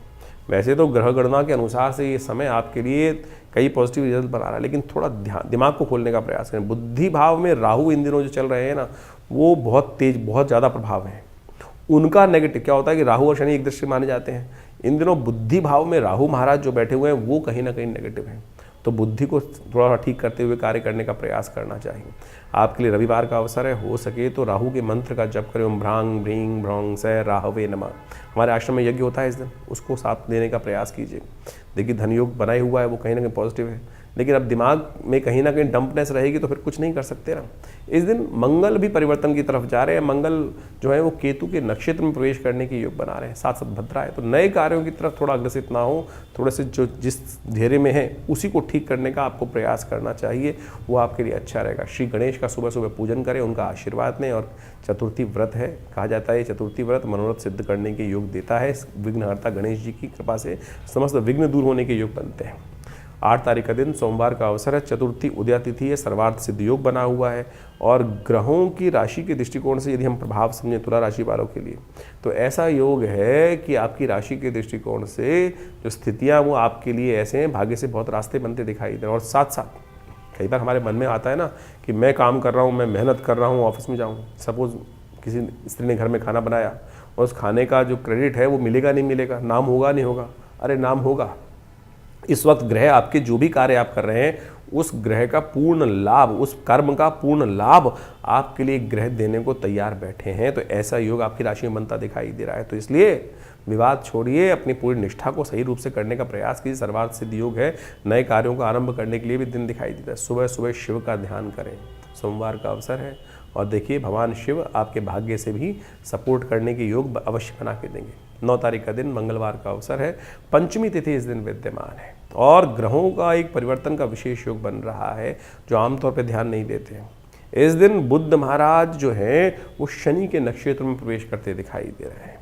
वैसे तो ग्रह गणना के अनुसार से ये समय आपके लिए कई पॉजिटिव रिजल्ट बना रहा है, लेकिन थोड़ा ध्यान दिमाग को खोलने का प्रयास करें। बुद्धि भाव में राहु इन दिनों जो चल रहे हैं ना, वो बहुत तेज, बहुत ज़्यादा प्रभाव है उनका। नेगेटिव क्या होता है कि राहु और शनि एक दृष्टि माने जाते हैं। इन दिनों बुद्धि भाव में राहु महाराज जो बैठे हुए हैं वो कहीं ना कहीं नेगेटिव हैं, तो बुद्धि को थोड़ा ठीक करते हुए कार्य करने का प्रयास करना चाहिए। आपके लिए रविवार का अवसर है, हो सके तो राहु के मंत्र का जप करें, ओम भ्रांग भ्रीं भ्रौं स राहवे नमः। हमारे आश्रम में यज्ञ होता है इस दिन, उसको साथ देने का प्रयास कीजिए। देखिए धन योग बनाए हुआ है, वो कहीं ना कहीं पॉजिटिव है, लेकिन अब दिमाग में कहीं ना कहीं डंपनेस रहेगी तो फिर कुछ नहीं कर सकते ना। इस दिन मंगल भी परिवर्तन की तरफ जा रहे हैं। मंगल जो है वो केतु के नक्षत्र में प्रवेश करने के योग बना रहे हैं, साथ साथ भद्रा है, तो नए कार्यों की तरफ थोड़ा अग्रसित ना हो, थोड़े से जो जिस घेरे में है उसी को ठीक करने का आपको प्रयास करना चाहिए, वो आपके लिए अच्छा रहेगा। श्री गणेश का सुबह सुबह पूजन करें, उनका आशीर्वाद लें। और चतुर्थी व्रत है, कहा जाता है चतुर्थी व्रत मनोरथ सिद्ध करने के योग देता है। विघ्नहर्ता गणेश जी की कृपा से समस्त विघ्न दूर होने के योग बनते हैं। 8 तारीख का दिन सोमवार का अवसर है, चतुर्थी उदया तिथि है, सर्वार्थ सिद्ध योग बना हुआ है। और ग्रहों की राशि के दृष्टिकोण से यदि हम प्रभाव समझें तुला राशि वालों के लिए, तो ऐसा योग है कि आपकी राशि के दृष्टिकोण से जो स्थितियां वो आपके लिए ऐसे हैं, भाग्य से बहुत रास्ते बनते दिखाई दे रहे हैं। और साथ साथ कई बार हमारे मन में आता है ना कि मैं काम कर रहा हूँ, मैं मेहनत कर रहा हूँ, ऑफिस में जाऊँ, सपोज किसी स्त्री ने घर में खाना बनाया और उस खाने का जो क्रेडिट है वो मिलेगा नहीं मिलेगा, नाम होगा नहीं होगा। अरे नाम होगा। इस वक्त ग्रह आपके जो भी कार्य आप कर रहे हैं उस ग्रह का पूर्ण लाभ, उस कर्म का पूर्ण लाभ आपके लिए ग्रह देने को तैयार बैठे हैं। तो ऐसा योग आपकी राशि में बनता दिखाई दे रहा है। तो इसलिए विवाद छोड़िए, अपनी पूरी निष्ठा को सही रूप से करने का प्रयास कीजिए। सर्वार्थ सिद्ध योग है, नए कार्यों का आरंभ करने के लिए भी दिन दिखाई देता है। सुबह सुबह शिव का ध्यान करें, सोमवार का अवसर है, और देखिए भगवान शिव आपके भाग्य से भी सपोर्ट करने के योग अवश्य बना के देंगे। 9 तारीख का दिन मंगलवार का अवसर है, पंचमी तिथि इस दिन विद्यमान है, और ग्रहों का एक परिवर्तन का विशेष योग बन रहा है जो आमतौर पर ध्यान नहीं देते हैं। इस दिन बुध महाराज जो हैं वो शनि के नक्षत्र में प्रवेश करते दिखाई दे रहे हैं,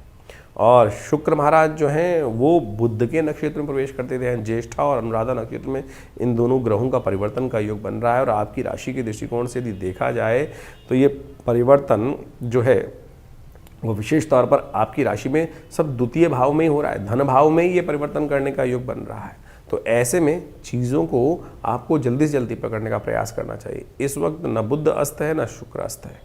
और शुक्र महाराज जो हैं वो बुध के नक्षत्र में प्रवेश करते हैं। ज्येष्ठा और अनुराधा नक्षत्र में इन दोनों ग्रहों का परिवर्तन का योग बन रहा है। और आपकी राशि के दृष्टिकोण से यदि देखा जाए तो ये परिवर्तन जो है वो विशेष तौर पर आपकी राशि में सब द्वितीय भाव में ही हो रहा है, धन भाव में ही ये परिवर्तन करने का योग बन रहा है। तो ऐसे में चीज़ों को आपको जल्दी से जल्दी पकड़ने का प्रयास करना चाहिए। इस वक्त न बुध अस्त है न शुक्र अस्त है,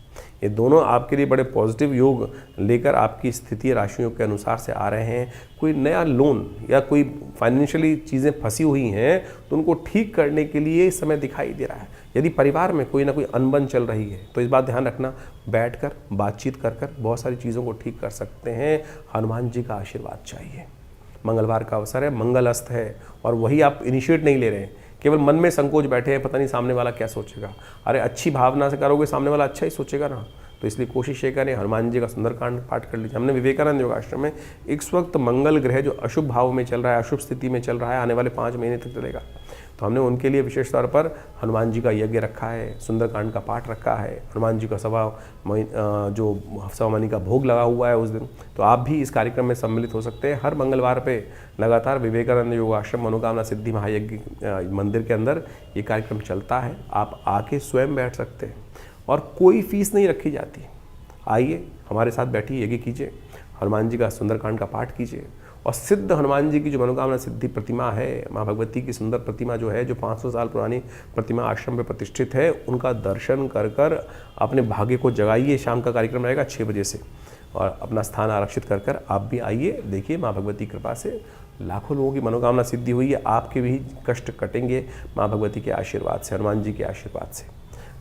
ये दोनों आपके लिए बड़े पॉजिटिव योग लेकर आपकी स्थिति राशियों के अनुसार से आ रहे हैं। कोई नया लोन या कोई फाइनेंशियली चीज़ें फंसी हुई हैं तो उनको ठीक करने के लिए इस समय दिखाई दे रहा है। यदि परिवार में कोई ना कोई अनबन चल रही है तो इस बात ध्यान रखना, बैठकर बातचीत कर बहुत सारी चीज़ों को ठीक कर सकते हैं। हनुमान जी का आशीर्वाद चाहिए। मंगलवार का अवसर है, मंगल अस्त है, और वही आप इनिशिएट नहीं ले रहे हैं, केवल मन में संकोच बैठे हैं, पता नहीं सामने वाला क्या सोचेगा। अरे अच्छी भावना से करोगे, सामने वाला अच्छा ही सोचेगा ना। तो इसलिए कोशिश ये करें, हनुमान जी का सुंदरकांड पाठ कर लीजिए। हमने विवेकानंद योगाश्रम में इस वक्त मंगल ग्रह जो अशुभ भाव में चल रहा है, अशुभ स्थिति में चल रहा है, आने वाले 5 महीने तक चलेगा, तो हमने उनके लिए विशेष तौर पर हनुमान जी का यज्ञ रखा है, सुंदरकांड का पाठ रखा है, हनुमान जी का सवा महीने का भोग लगा हुआ है उस दिन। तो आप भी इस कार्यक्रम में सम्मिलित हो सकते हैं। हर मंगलवार पे लगातार विवेकानंद योगाश्रम मनोकामना सिद्धि महायज्ञ मंदिर के अंदर ये कार्यक्रम चलता है। आप आके स्वयं बैठ सकते हैं और कोई फीस नहीं रखी जाती। आइए हमारे साथ बैठिए, यज्ञ कीजिए, हनुमान जी का सुंदरकांड का पाठ कीजिए, और सिद्ध हनुमान जी की जो मनोकामना सिद्धि प्रतिमा है, माँ भगवती की सुंदर प्रतिमा जो है, जो 500 साल पुरानी प्रतिमा आश्रम में प्रतिष्ठित है, उनका दर्शन कर कर अपने भाग्य को जगाइए। शाम का कार्यक्रम रहेगा 6 बजे से, और अपना स्थान आरक्षित कर कर आप भी आइए। देखिए माँ भगवती कृपा से लाखों लोगों की मनोकामना सिद्धि हुई है, आपके भी कष्ट कटेंगे माँ भगवती के आशीर्वाद से, हनुमान जी के आशीर्वाद से।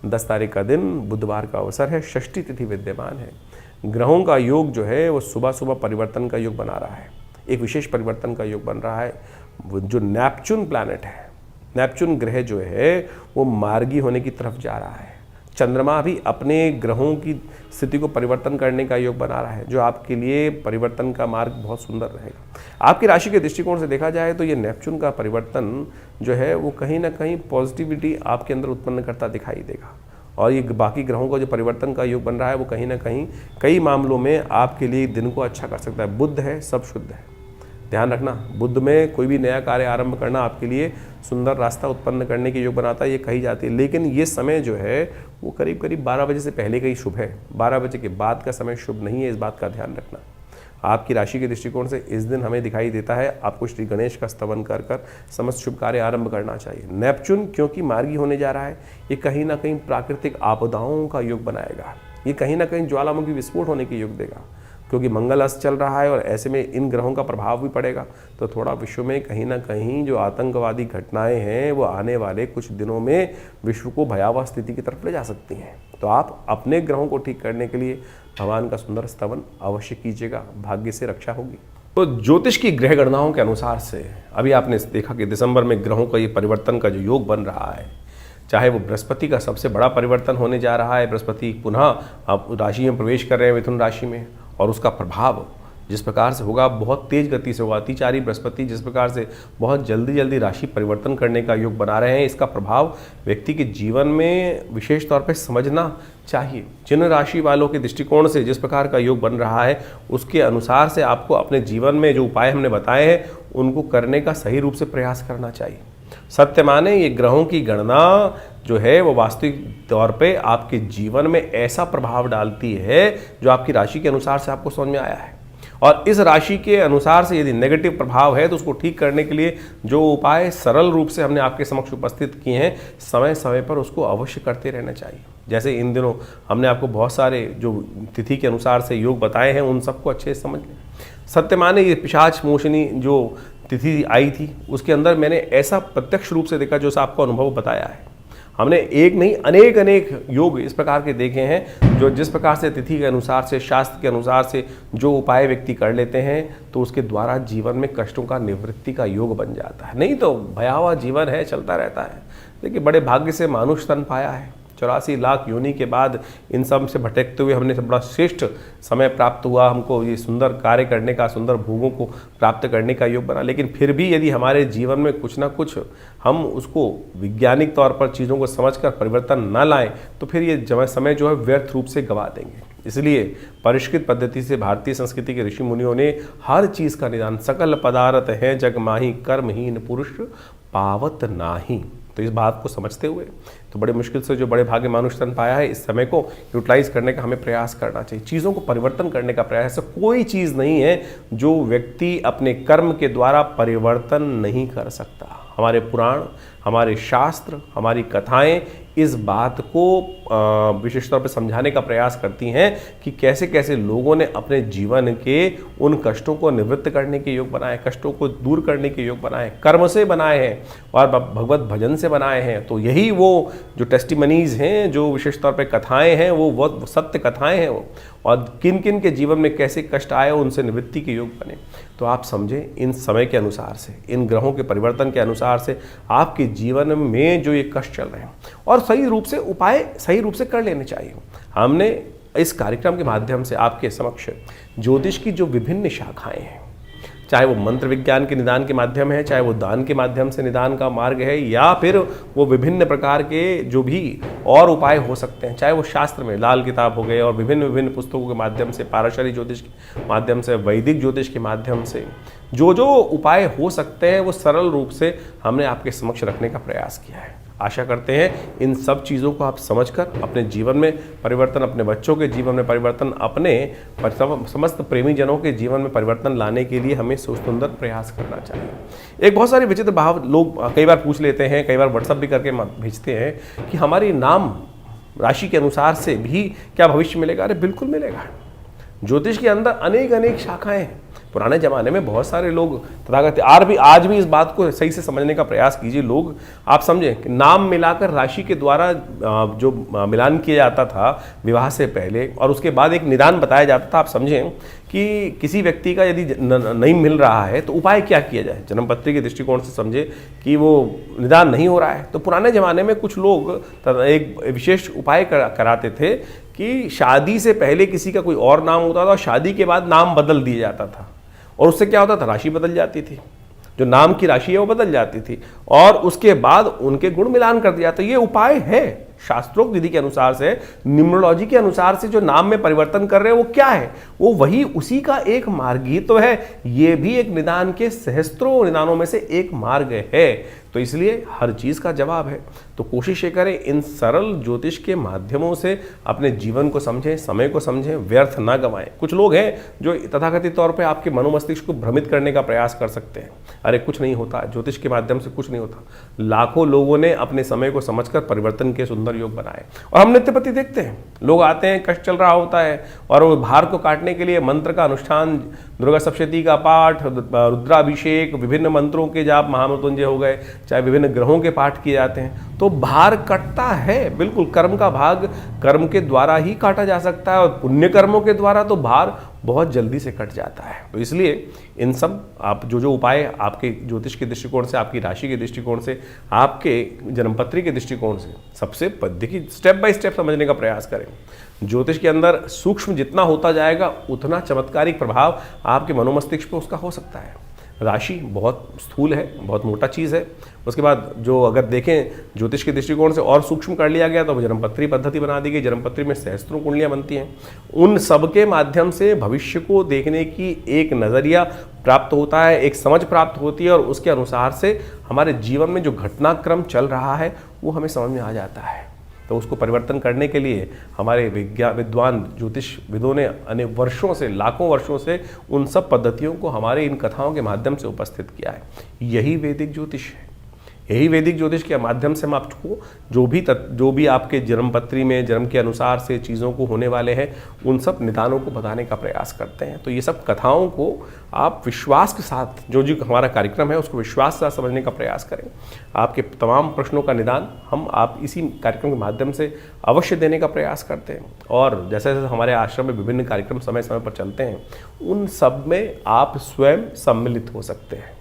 10 तारीख का दिन बुधवार का अवसर है, षष्ठी तिथि विद्यमान है। ग्रहों का योग जो है वो सुबह सुबह परिवर्तन का योग बना रहा है, एक विशेष परिवर्तन का योग बन रहा है। जो नेपच्यून प्लैनेट है, नेपच्यून ग्रह जो है वो मार्गी होने की तरफ जा रहा है। चंद्रमा भी अपने ग्रहों की स्थिति को परिवर्तन करने का योग बना रहा है, जो आपके लिए परिवर्तन का मार्ग बहुत सुंदर रहेगा। आपकी राशि के दृष्टिकोण से देखा जाए तो ये नेपच्यून का परिवर्तन जो है वो कहीं ना कहीं पॉजिटिविटी आपके अंदर उत्पन्न करता दिखाई देगा, और ये बाकी ग्रहों का जो परिवर्तन का योग बन रहा है वो कहीं ना कहीं कई मामलों में आपके लिए दिन को अच्छा कर सकता है। बुध है, सब शुद्ध है, ध्यान रखना। बुध में कोई भी नया कार्य आरंभ करना आपके लिए सुंदर रास्ता उत्पन्न करने के योग बनाता है, ये कही जाती है। लेकिन ये समय जो है वो करीब करीब 12 बजे से पहले का ही शुभ है, 12 बजे के बाद का समय शुभ नहीं है, इस बात का ध्यान रखना। आपकी राशि के दृष्टिकोण से इस दिन हमें दिखाई देता है आपको श्री गणेश का स्तवन कर कर समस्त शुभ कार्य आरंभ करना चाहिए। नेपच्यून क्योंकि मार्गी होने जा रहा है, ये कहीं ना कहीं प्राकृतिक आपदाओं का योग बनाएगा, ये कहीं ना कहीं ज्वालामुखी विस्फोट होने के योग देगा, क्योंकि मंगल अस्त चल रहा है और ऐसे में इन ग्रहों का प्रभाव भी पड़ेगा। तो थोड़ा विश्व में कहीं ना कहीं जो आतंकवादी घटनाएं हैं वो आने वाले कुछ दिनों में विश्व को भयावह स्थिति की तरफ ले जा सकती हैं। तो आप अपने ग्रहों को ठीक करने के लिए भगवान का सुंदर स्तवन अवश्य कीजिएगा, भाग्य से रक्षा होगी। तो ज्योतिष की ग्रह गणनाओं के अनुसार से अभी आपने देखा कि दिसंबर में ग्रहों का ये परिवर्तन का जो योग बन रहा है, चाहे वो बृहस्पति का सबसे बड़ा परिवर्तन होने जा रहा है, बृहस्पति पुनः अब राशि में प्रवेश कर रहे हैं मिथुन राशि में, और उसका प्रभाव जिस प्रकार से होगा बहुत तेज गति से होगा। अतिचारी बृहस्पति जिस प्रकार से बहुत जल्दी राशि परिवर्तन करने का योग बना रहे हैं, इसका प्रभाव व्यक्ति के जीवन में विशेष तौर पे समझना चाहिए। जिन राशि वालों के दृष्टिकोण से जिस प्रकार का योग बन रहा है उसके अनुसार से आपको अपने जीवन में जो उपाय हमने बताए हैं उनको करने का सही रूप से प्रयास करना चाहिए। सत्य माने ये ग्रहों की गणना जो है वो वास्तविक तौर पे आपके जीवन में ऐसा प्रभाव डालती है जो आपकी राशि के अनुसार से आपको समझ में आया है, और इस राशि के अनुसार से यदि नेगेटिव प्रभाव है तो उसको ठीक करने के लिए जो उपाय सरल रूप से हमने आपके समक्ष उपस्थित किए हैं, समय समय पर उसको अवश्य करते रहना चाहिए। जैसे इन दिनों हमने आपको बहुत सारे जो तिथि के अनुसार से योग बताए हैं उन सबको अच्छे से समझ लें। सत्य माने ये पिशाच मोशनी जो तिथि आई थी उसके अंदर मैंने ऐसा प्रत्यक्ष रूप से देखा जो आपको अनुभव बताया है। हमने एक नहीं अनेक योग इस प्रकार के देखे हैं जो जिस प्रकार से तिथि के अनुसार से शास्त्र के अनुसार से जो उपाय व्यक्ति कर लेते हैं तो उसके द्वारा जीवन में कष्टों का निवृत्ति का योग बन जाता है। नहीं तो भयावह जीवन है, चलता रहता है। देखिए बड़े भाग्य से मानुष तन पाया है, 84 लाख योनि के बाद इन सब से भटकते हुए हमने बड़ा श्रेष्ठ समय प्राप्त हुआ, हमको ये सुंदर कार्य करने का, सुंदर भोगों को प्राप्त करने का योग बना। लेकिन फिर भी यदि हमारे जीवन में कुछ ना कुछ हम उसको वैज्ञानिक तौर पर चीज़ों को समझकर परिवर्तन न लाएं तो फिर ये समय जो है व्यर्थ रूप से गवा देंगे। इसलिए परिष्कृत पद्धति से भारतीय संस्कृति के ऋषि मुनियों ने हर चीज़ का निदान, सकल पदार्थ है जग माही कर्महीन पुरुष पावत नाही। तो इस बात को समझते हुए तो बड़े मुश्किल से जो बड़े भाग्य मानुष तन पाया है, इस समय को यूटिलाइज करने का हमें प्रयास करना चाहिए। चीज़ों को परिवर्तन करने का प्रयास, ऐसा कोई चीज़ नहीं है जो व्यक्ति अपने कर्म के द्वारा परिवर्तन नहीं कर सकता। हमारे पुराण, हमारे शास्त्र, हमारी कथाएं इस बात को विशेष तौर पर समझाने का प्रयास करती हैं कि कैसे कैसे लोगों ने अपने जीवन के उन कष्टों को निवृत्त करने के योग बनाए, कष्टों को दूर करने के योग बनाए, कर्म से बनाए हैं और भगवत भजन से बनाए हैं। तो यही वो जो टेस्टिमनीज हैं, जो विशेष तौर पे कथाएं हैं, वो सत्य कथाएं हैं वो, और किन किन के जीवन में कैसे कष्ट आए उनसे निवृत्ति के योग बने। तो आप समझें इन समय के अनुसार से, इन ग्रहों के परिवर्तन के अनुसार से आपके जीवन में जो ये कष्ट चल रहे हैं और सही रूप से उपाय सही रूप से कर लेने चाहिए। हमने इस कार्यक्रम के माध्यम से आपके समक्ष ज्योतिष की जो विभिन्न शाखाएं हैं, चाहे वो मंत्र विज्ञान के निदान के माध्यम है, चाहे वो दान के माध्यम से निदान का मार्ग है, या फिर वो विभिन्न प्रकार के जो भी और उपाय हो सकते हैं, चाहे वो शास्त्र में लाल किताब हो गए और विभिन्न पुस्तकों के माध्यम से, पाराशरी ज्योतिष के माध्यम से, वैदिक ज्योतिष के माध्यम से जो उपाय हो सकते हैं वो सरल रूप से हमने आपके समक्ष रखने का प्रयास किया है। आशा करते हैं इन सब चीज़ों को आप समझकर अपने जीवन में परिवर्तन, अपने बच्चों के जीवन में परिवर्तन, अपने समस्त प्रेमी जनों के जीवन में परिवर्तन लाने के लिए हमें सुंदर प्रयास करना चाहिए। एक बहुत सारे विचित्र भाव लोग कई बार पूछ लेते हैं, कई बार व्हाट्सएप भी करके भेजते हैं कि हमारी नाम राशि के अनुसार से भी क्या भविष्य मिलेगा। अरे बिल्कुल मिलेगा। ज्योतिष के अंदर अनेक शाखाएं हैं। पुराने ज़माने में बहुत सारे लोग तथागत आज भी इस बात को सही से समझने का प्रयास कीजिए। लोग आप समझें कि नाम मिलाकर राशि के द्वारा जो मिलान किया जाता था विवाह से पहले और उसके बाद एक निदान बताया जाता था। आप समझें कि किसी व्यक्ति का यदि नहीं मिल रहा है तो उपाय क्या किया जाए। जन्मपत्री के दृष्टिकोण से समझे कि वो निदान नहीं हो रहा है तो पुराने ज़माने में कुछ लोग एक विशेष उपाय कराते थे कि शादी से पहले किसी का कोई और नाम होता था और शादी के बाद नाम बदल दिया जाता था, और उससे क्या होता था, राशि बदल जाती थी, जो नाम की राशि है वो बदल जाती थी और उसके बाद उनके गुण मिलान कर दिया। तो ये उपाय है, शास्त्रोक्त विधि के अनुसार से, न्यूमरोलॉजी के अनुसार से जो नाम में परिवर्तन कर रहे हैं वो क्या है, वो वही उसी का एक मार्ग ही तो है। ये भी एक निदान के सहस्त्रों निदानों में से एक मार्ग है। तो इसलिए हर चीज का जवाब है। तो कोशिश ये करें इन सरल ज्योतिष के माध्यमों से अपने जीवन को समझें, समय को समझें, व्यर्थ ना गंवाएं। कुछ लोग हैं जो तथाकथित तौर पे आपके मनोमस्तिष्क को भ्रमित करने का प्रयास कर सकते हैं। अरे कुछ नहीं होता, ज्योतिष के माध्यम से कुछ नहीं होता। लाखों लोगों ने अपने समय को समझकर परिवर्तन के सुंदर योग बनाए। और हम नित्यपति देखते हैं, लोग आते हैं, कष्ट चल रहा होता है और वो भार को काटने के लिए मंत्र का अनुष्ठान, दुर्गा सप्तशती का पाठ, रुद्राभिषेक, विभिन्न मंत्रों के जाप, महामृत्युंजय हो गए, चाहे विभिन्न ग्रहों के पाठ किए जाते हैं, तो भार कटता है। बिल्कुल, कर्म का भाग कर्म के द्वारा ही काटा जा सकता है और पुण्य कर्मों के द्वारा तो भार बहुत जल्दी से कट जाता है। तो इसलिए इन सब आप जो उपाय आपके ज्योतिष के दृष्टिकोण से, आपकी राशि के दृष्टिकोण से, आपके जन्मपत्री के दृष्टिकोण से सबसे देखिए स्टेप बाय स्टेप समझने का प्रयास करें। ज्योतिष के अंदर सूक्ष्म जितना होता जाएगा उतना चमत्कारिक प्रभाव आपके मनोमस्तिष्क पर उसका हो सकता है। राशि बहुत स्थूल है, बहुत मोटा चीज़ है। उसके बाद जो अगर देखें ज्योतिष के दृष्टिकोण से और सूक्ष्म कर लिया गया तो जन्मपत्री पद्धति बना दी गई। जन्मपत्री में सहस्त्रों कुंडलियाँ बनती हैं। उन सब के माध्यम से भविष्य को देखने की एक नज़रिया प्राप्त होता है, एक समझ प्राप्त होती है और उसके अनुसार से हमारे जीवन में जो घटनाक्रम चल रहा है वो हमें समझ में आ जाता है। तो उसको परिवर्तन करने के लिए हमारे विद्वान ज्योतिषविदों ने अनेक वर्षों से, लाखों वर्षों से उन सब पद्धतियों को हमारे इन कथाओं के माध्यम से उपस्थित किया है। यही वैदिक ज्योतिष है। यही वैदिक ज्योतिष के माध्यम से हम आपको जो भी आपके जन्मपत्री में जन्म के अनुसार से चीज़ों को होने वाले हैं उन सब निदानों को बताने का प्रयास करते हैं। तो ये सब कथाओं को आप विश्वास के साथ, जो हमारा कार्यक्रम है उसको विश्वास के साथ समझने का प्रयास करें। आपके तमाम प्रश्नों का निदान हम आप इसी कार्यक्रम के माध्यम से अवश्य देने का प्रयास करते हैं। और जैसे जैसे हमारे आश्रम में विभिन्न कार्यक्रम समय समय पर चलते हैं उन सब में आप स्वयं सम्मिलित हो सकते हैं।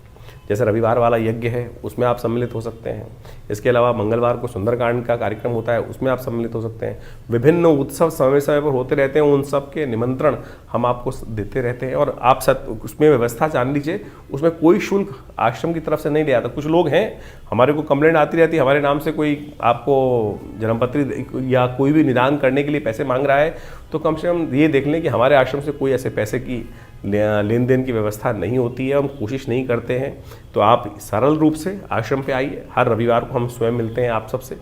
जैसे रविवार वाला यज्ञ है उसमें आप सम्मिलित हो सकते हैं। इसके अलावा मंगलवार को सुंदरकांड का कार्यक्रम होता है उसमें आप सम्मिलित हो सकते हैं। विभिन्न उत्सव समय समय पर होते रहते हैं, उन सब के निमंत्रण हम आपको देते रहते हैं। और आप उसमें व्यवस्था जान लीजिए, उसमें कोई शुल्क आश्रम की तरफ से नहीं लिया जाता। कुछ लोग हैं, हमारे को कंप्लेंट आती रहती है, हमारे नाम से कोई आपको जन्मपत्री या कोई भी निदान करने के लिए पैसे मांग रहा है, तो कम से कम ये देख लें कि हमारे आश्रम से कोई ऐसे पैसे की लेन देन की व्यवस्था नहीं होती है, हम कोशिश नहीं करते हैं। तो आप सरल रूप से आश्रम पे आइए। हर रविवार को हम स्वयं मिलते हैं आप सबसे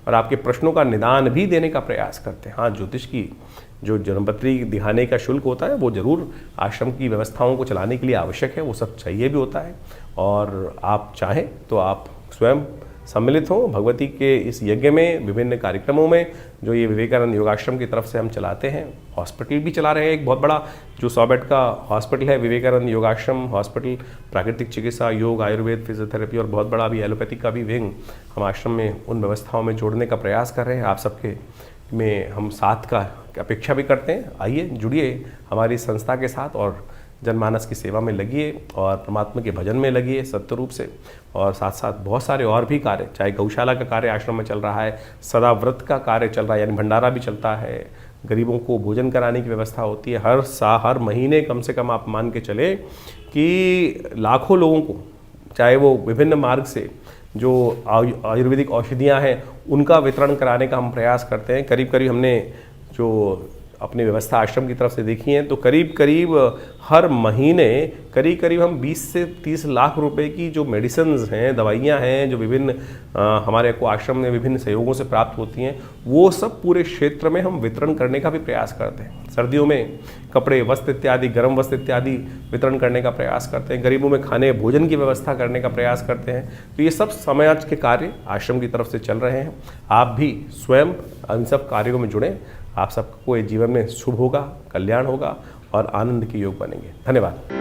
और आपके प्रश्नों का निदान भी देने का प्रयास करते हैं। हाँ, ज्योतिष की जो जन्मपत्री दिखाने का शुल्क होता है वो ज़रूर आश्रम की व्यवस्थाओं को चलाने के लिए आवश्यक है, वो सब चाहिए भी होता है। और आप चाहें तो आप स्वयं सम्मिलित हो भगवती के इस यज्ञ में, विभिन्न कार्यक्रमों में जो ये विवेकानंद योगाश्रम की तरफ से हम चलाते हैं। हॉस्पिटल भी चला रहे हैं, एक बहुत बड़ा जो 100 बेड का हॉस्पिटल है विवेकानंद योगाश्रम हॉस्पिटल। प्राकृतिक चिकित्सा, योग, आयुर्वेद, फिजियोथेरेपी और बहुत बड़ा अभी एलोपैथिक का भी विंग हम आश्रम में उन व्यवस्थाओं में जोड़ने का प्रयास कर रहे हैं। आप सबके में हम साथ का अपेक्षा भी करते हैं। आइए, जुड़िए हमारी संस्था के साथ और जनमानस की सेवा में लगिए और परमात्मा के भजन में लगिए सत्य रूप से। और साथ साथ बहुत सारे और भी कार्य, चाहे गौशाला का कार्य आश्रम में चल रहा है, सदा व्रत का कार्य चल रहा है, यानी भंडारा भी चलता है, गरीबों को भोजन कराने की व्यवस्था होती है। हर महीने कम से कम आप मान के चले कि लाखों लोगों को, चाहे वो विभिन्न मार्ग से जो आयुर्वेदिक औषधियाँ हैं उनका वितरण कराने का हम प्रयास करते हैं। करीब करीब हमने जो अपनी व्यवस्था आश्रम की तरफ से देखी है तो करीब करीब हर महीने करीब हम 20 से 30 लाख रुपए की जो मेडिसिन्स हैं, दवाइयाँ हैं, जो विभिन्न हमारे को आश्रम में विभिन्न सहयोगों से प्राप्त होती हैं, वो सब पूरे क्षेत्र में हम वितरण करने का भी प्रयास करते हैं। सर्दियों में कपड़े, वस्त्र इत्यादि, गर्म वस्त्र इत्यादि वितरण करने का प्रयास करते हैं। गरीबों में खाने भोजन की व्यवस्था करने का प्रयास करते हैं। तो ये सब समाज के कार्य आश्रम की तरफ से चल रहे हैं। आप भी स्वयं इन सब कार्यों में जुड़ें। आप सबको ये जीवन में शुभ होगा, कल्याण होगा और आनंद के योग बनेंगे। धन्यवाद।